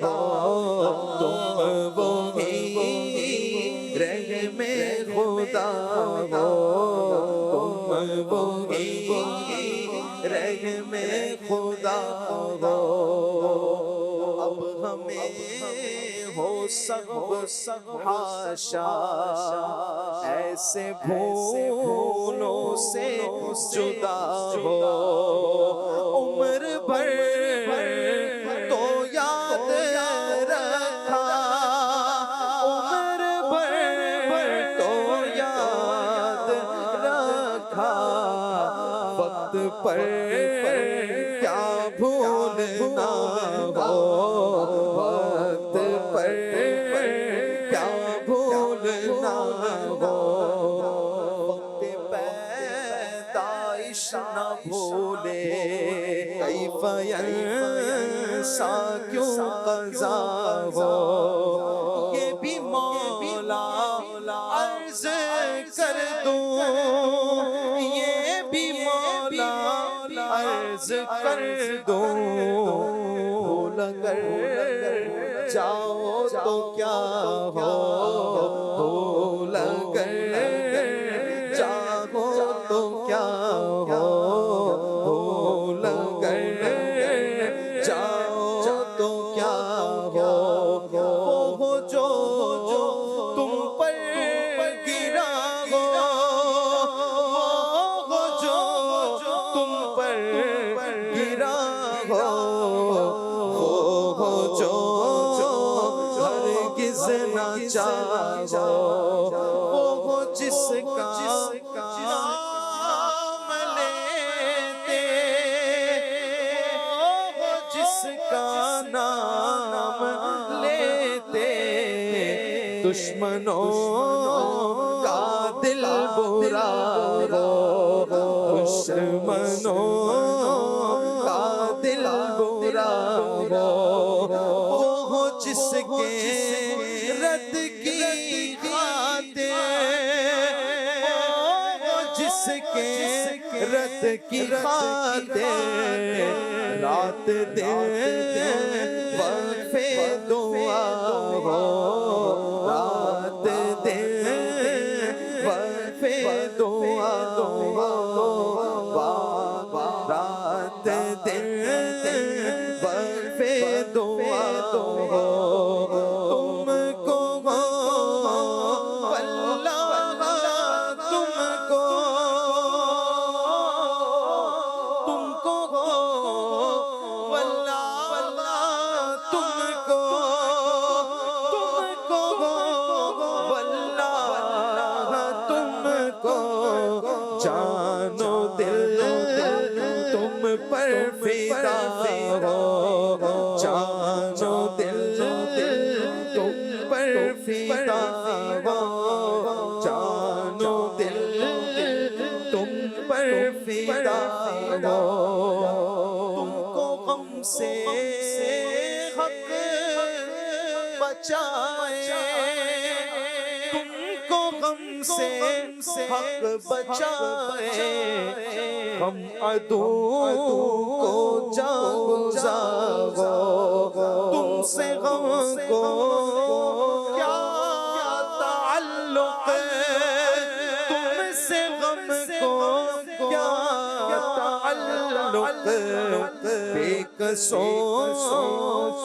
ہو، تم وہی رحم خدا ہو، تم وہی رحم خدا ہو، اب ہمیں ہو سب حاشا ایسے بھولوں سے جدا ہو، عمر بھر تو یاد رکھا، عمر بھر تو یاد رکھا، وقت پر کیا بھولنا ہو، وقت پر کیا بھولنا ہو، وقت پیدائش نہ بھولے، کیف ینسا کیوں قضا ہو، یہ بھی مولا کر دوں یہ بھی مولا عرض کر دوں بھول کر جاؤ تو کیا ہو بھول کر جاؤ تو کیا ہو بھول کر جاؤ تو کیا ہو وہ جو تم پر گرا ہو وہ جو تم پر گرا ہو وہ جو ہرگز نہ چاہو وہ جس کا نام لیتے وہ جس کا نام لیتے دشمنوں کا دل برا ہو دشمنوں کا دل برا ہو وہ جس کے رد کی خاطر وہ جس کے رد کی خاطر رات دن وقفے دعا ہو رات دن وقفے دعا ہو رات دن وقفے دعا ہو تم کو واللہ تم کو واللہ تم کو واللہ تم کو جانو دل تم پر فدا ہو جانو دل تم پر فدا ہو جانو دل تم پر فدا ہو تم کو غم سے حق بچائے تم کو غم سے حق بچائے ہم عدو کو جان گزارو تم سے غم کو کیا تعلق تم سے غم کو کیا تعلق بے قصوں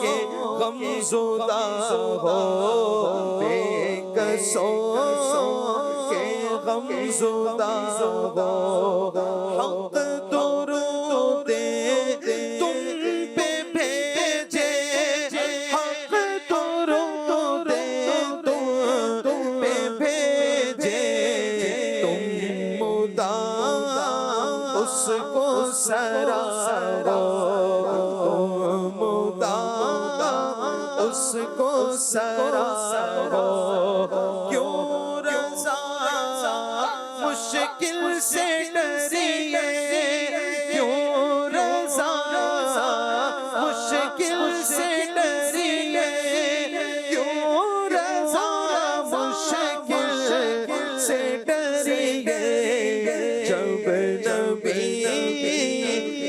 کے غم زدہ ہو بے قصوں کے غم زدہ ہو حق درود تم پہ بھیجے حق درود تم پہ بھیجے تم مدام اس کو سرارو تم مدام اس کو سرارو کیوں رضا مشکل سے ڈریے کیوں رضا مشکل سے ڈریے کیوں رضا مشکل سے ڈریے جب نبی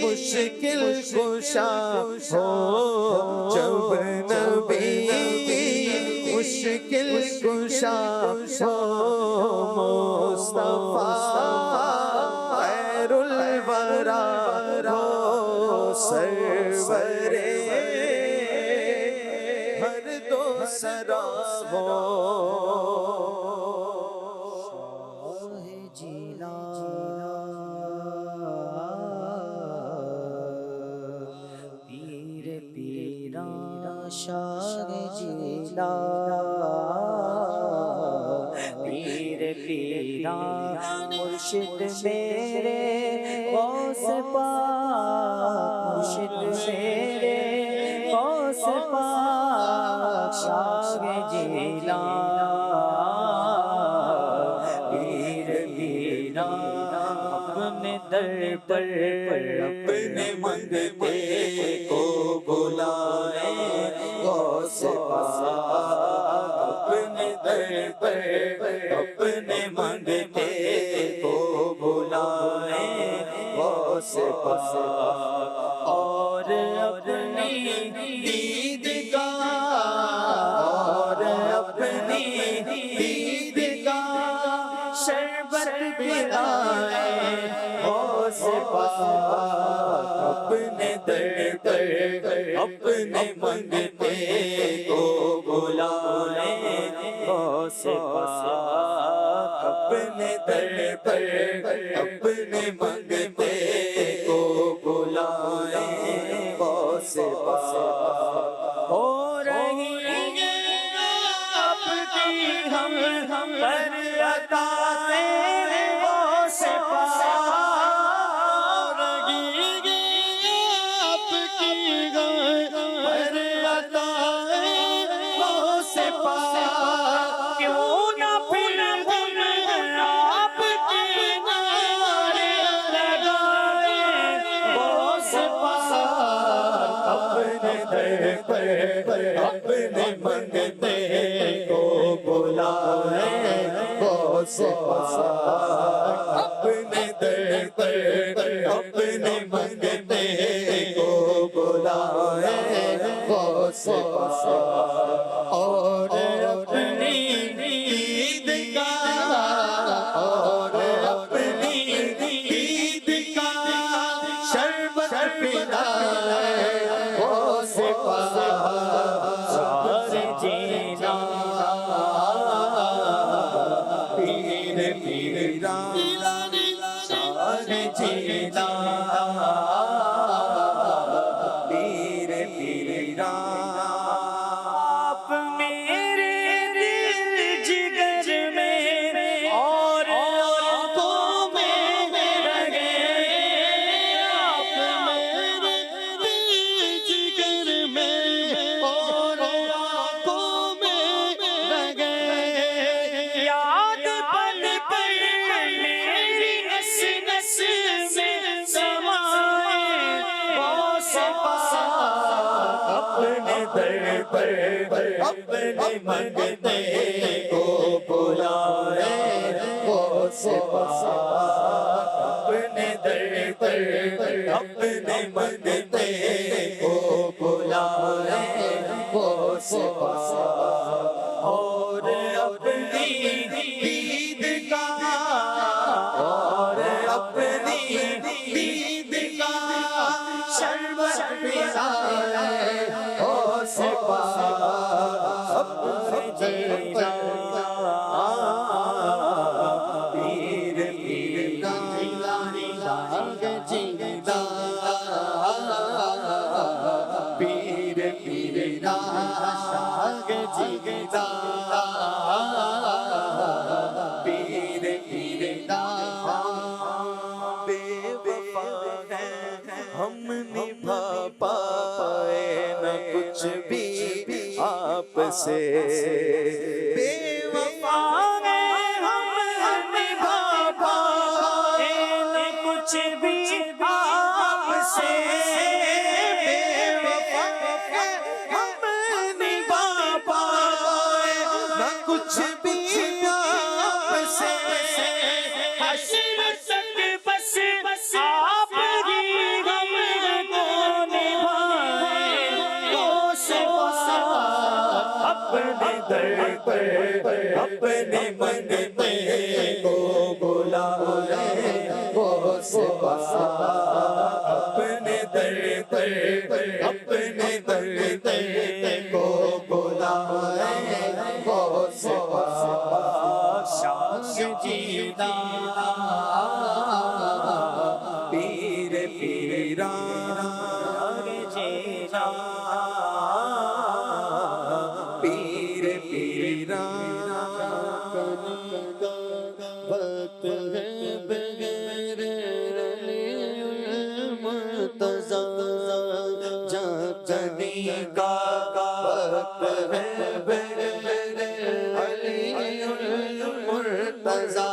مشکل کشا ہو جب نبی مشکل کشا ہو مصطفیٰ خیر الورا ہو سرور ہر دو سرا ہو شاہ جیلا پیر پیرا مرشد میرے غوث پاک مرشد میرے غوث پاک شاہ جیلا پیر پیرا اپنے در پر اپنے منگتے کو بلائے غوث پاک اپنے در پر اپنے منگتے اور اپنی دید کا اور اپنی دید کا شربت پلائے غوث پاک اپنے در پر اپنے منگتے کو بلائے غوث پاک اپنے در پر اپنے منگتے کو بلائے غوث پاک ہو رہی ہے آپ کی ہم پر عطائے غوث پاک اپنے منگتے کو بلائے غوث پاک اپنے در پر اپنے منگتے کو بلائے غوث پاک اور اپنی دید کا اور اپنی دید کا شربت پلائے غوث پاک سارے جینا پیر پیران سارے جینا پیر پیران آپ میرے دل جگر میں اور آنکھوں میں رہے آپ میرے دل جگر میں اور آنکھوں میں رہے یاد پل پل میری نس نس میں سمائے غوث پاک اپنے در پر اپنے منگتے کو بلائے غوث پاک اپنے در پر اپنے منگتے کو بلائے غوث پاک اور اپنی دید کا اور اپنی دید کا شربت پلائے غوث پاک اپنے جینا پیر پیران شاگ جینا پیر پیران شاگ جینا پیر پیران بے وفا ہیں ہم نبھا پائے نہ کچھ بھی آپ سے بے وفا ہیں ہم نبھا پائے نہ کچھ بھی آپ سے بے وفا ہیں ہم نبھا پائے نہ کچھ بھی آپ سے حشر تک بس آپ ہی ہم کو نبھائے غوث پاک اپنے در پر اپنے منگتے کو بلائے غوث پاک اپنے در پر اپنے منگتے کو بلائے غوث پاک شاگ جینا پیر پیران جینا پیر پیران وقت ہے بغیر مرتضی جاگنے کا وقت ہے بغیر علی مرتضی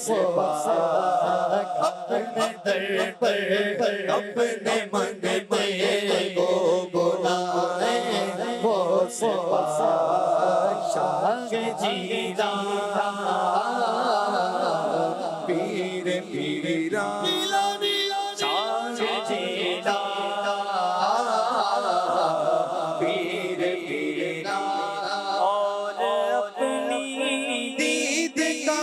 سے پاک اپنے در پر اپنے منگتے کو بلائیں وہ سے پاک شاہ جیلان پیر پیران شاہ جیلان پیر پیران اور اپنی دید کا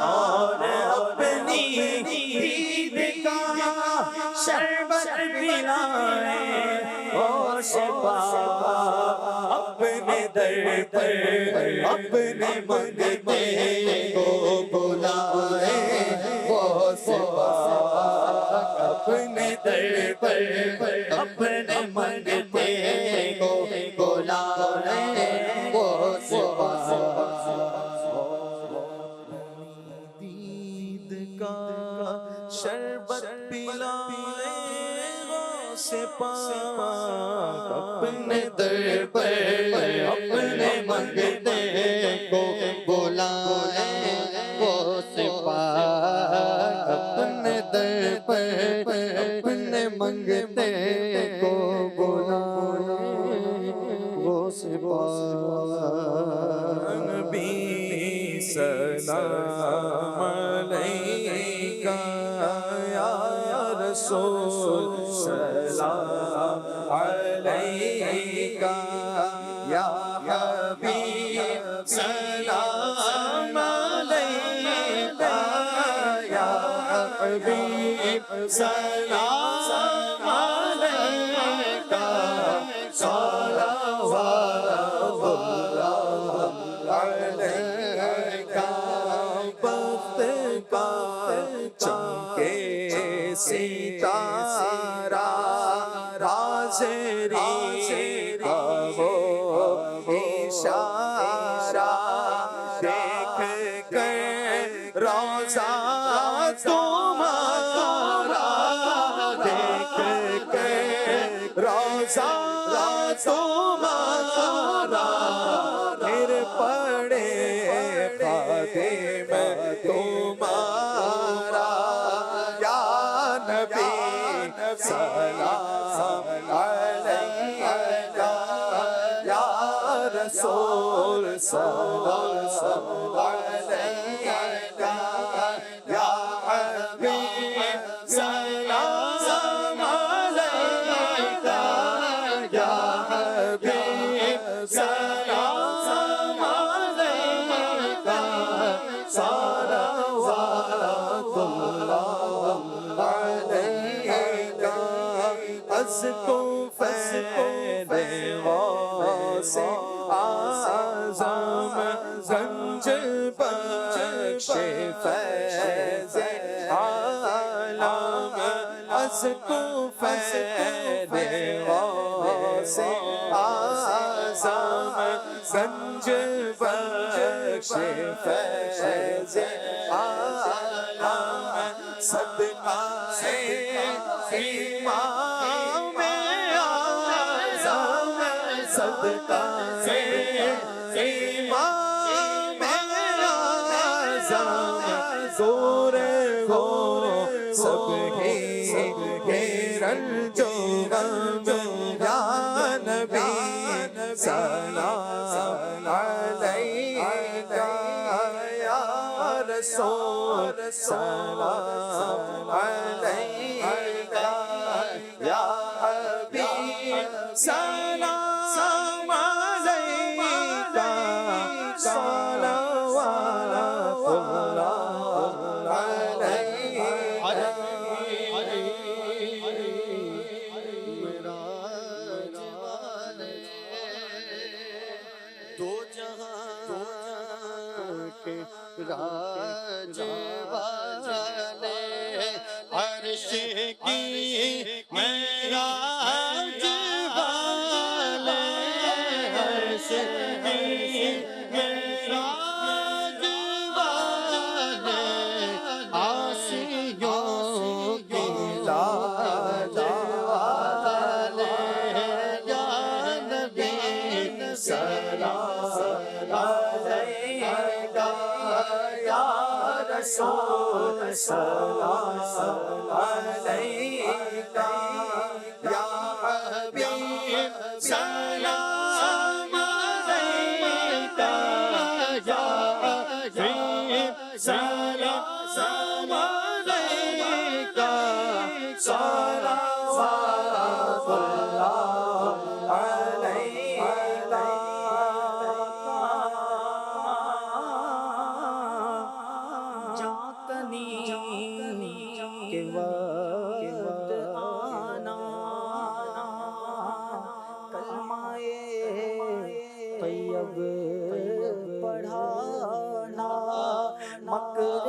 اور اپنی دید کا شربت پلائیں وہ شفا اپنے در پر اپنے منگتے کو بلائیں وہ شفا اپنے در پر اپنے منگتے کو بلائیں وہ شفا دید کا شربت پلائے غوث پاک اپنے در پر اپنے منگتے کو بلائیں وہ سپاہ اپنے در پر اپنے منگتے کو بلائیں وہ سپاہ نبی سلام علیکہ یا رسول سلام علیکہ یا حبیب سلام علیکہ یا حبیب سلام علیکہ صلوات اللہ علیکہ بخت کا چمکے ستارہ حاضری کا وہ اشارہ دیکھ کر روضہ تمہارا دیکھ کر روضہ تمہارا پھر پڑے خادم تمہارا یا نبی سلام علیکہ یا رسول سلام علیکہ یا حبیب سلام علیکہ یا حبیب سلام علیکہ صلوات اللہ علیکہ از کو فیض غوث اعظم گنج بخش فیض عالم از کو فیض غوث اعظم گنج بخش فیض عالم صدقہ امام اعظم صدقہ امام اعظم زور ہو سب ہی رنجو غم یا نبی سلام علیکہ یا رسول سلام علیکہ یا حبیب سلام علیکہ صلوات اللہ دو جہاں کے راج والے عرش کی معراج والے رسول سلام علیکہ یا حبیب سلام علیکہ یا حبیب سلام علیکہ صلوات اللہ کے وقت آنا کلمہ طیب پڑھانا مکر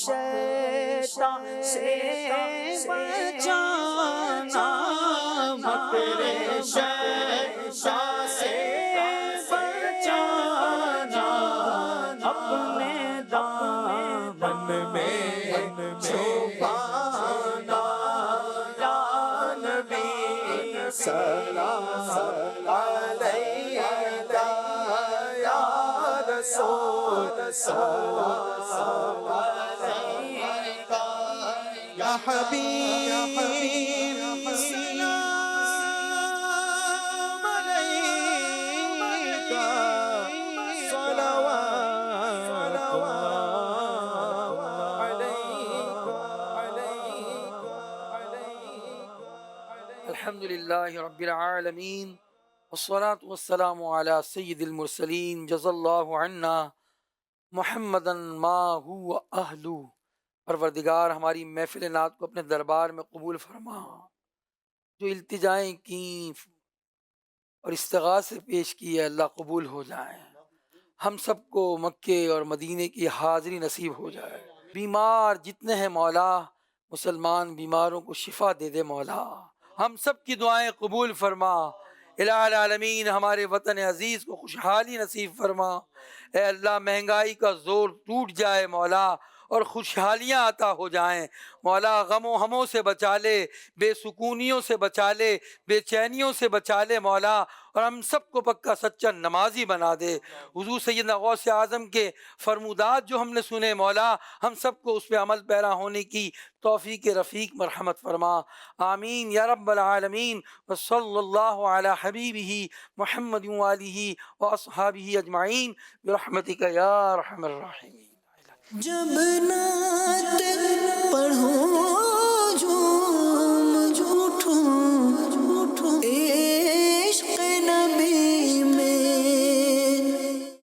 شیطان سے بچانا مکر شیطان سے بچانا اپنے دامن میں چھپانا یا نبی سلام علیکہ یا رسول سلام علیکہ یا حبیب سلام علیکہ صلوات الحمدللہ رب العالمین والصلاة والسلام علی سید المرسلین جزا اللہ عنا محمدا ما هو اہلو۔ پروردگار ہماری محفل نعت کو اپنے دربار میں قبول فرما، جو التجائیں کیں اور استغاثے پیش کی ہے اللہ قبول ہو جائیں، ہم سب کو مکے اور مدینے کی حاضری نصیب ہو جائے۔ بیمار جتنے ہیں مولا، مسلمان بیماروں کو شفا دے دے مولا، ہم سب کی دعائیں قبول فرما۔ الہ العالمین ہمارے وطن عزیز کو خوشحالی نصیب فرما۔ اے اللہ مہنگائی کا زور ٹوٹ جائے مولا، اور خوشحالیاں عطا ہو جائیں مولا۔ غم و ہموں سے بچا لے، بے سکونیوں سے بچا لے، بے چینیوں سے بچا لے مولا، اور ہم سب کو پکا سچا نمازی بنا دے۔ حضور سیدنا غوث اعظم کے فرمودات جو ہم نے سنے مولا، ہم سب کو اس پہ عمل پیرا ہونے کی توفیق رفیق مرحمت فرما، آمین یا رب العالمین۔ وصلی اللہ علی حبیبہ محمد وآلہ واصحابہ اجمعین برحمتک یا ارحم الراحمین۔ جب نہ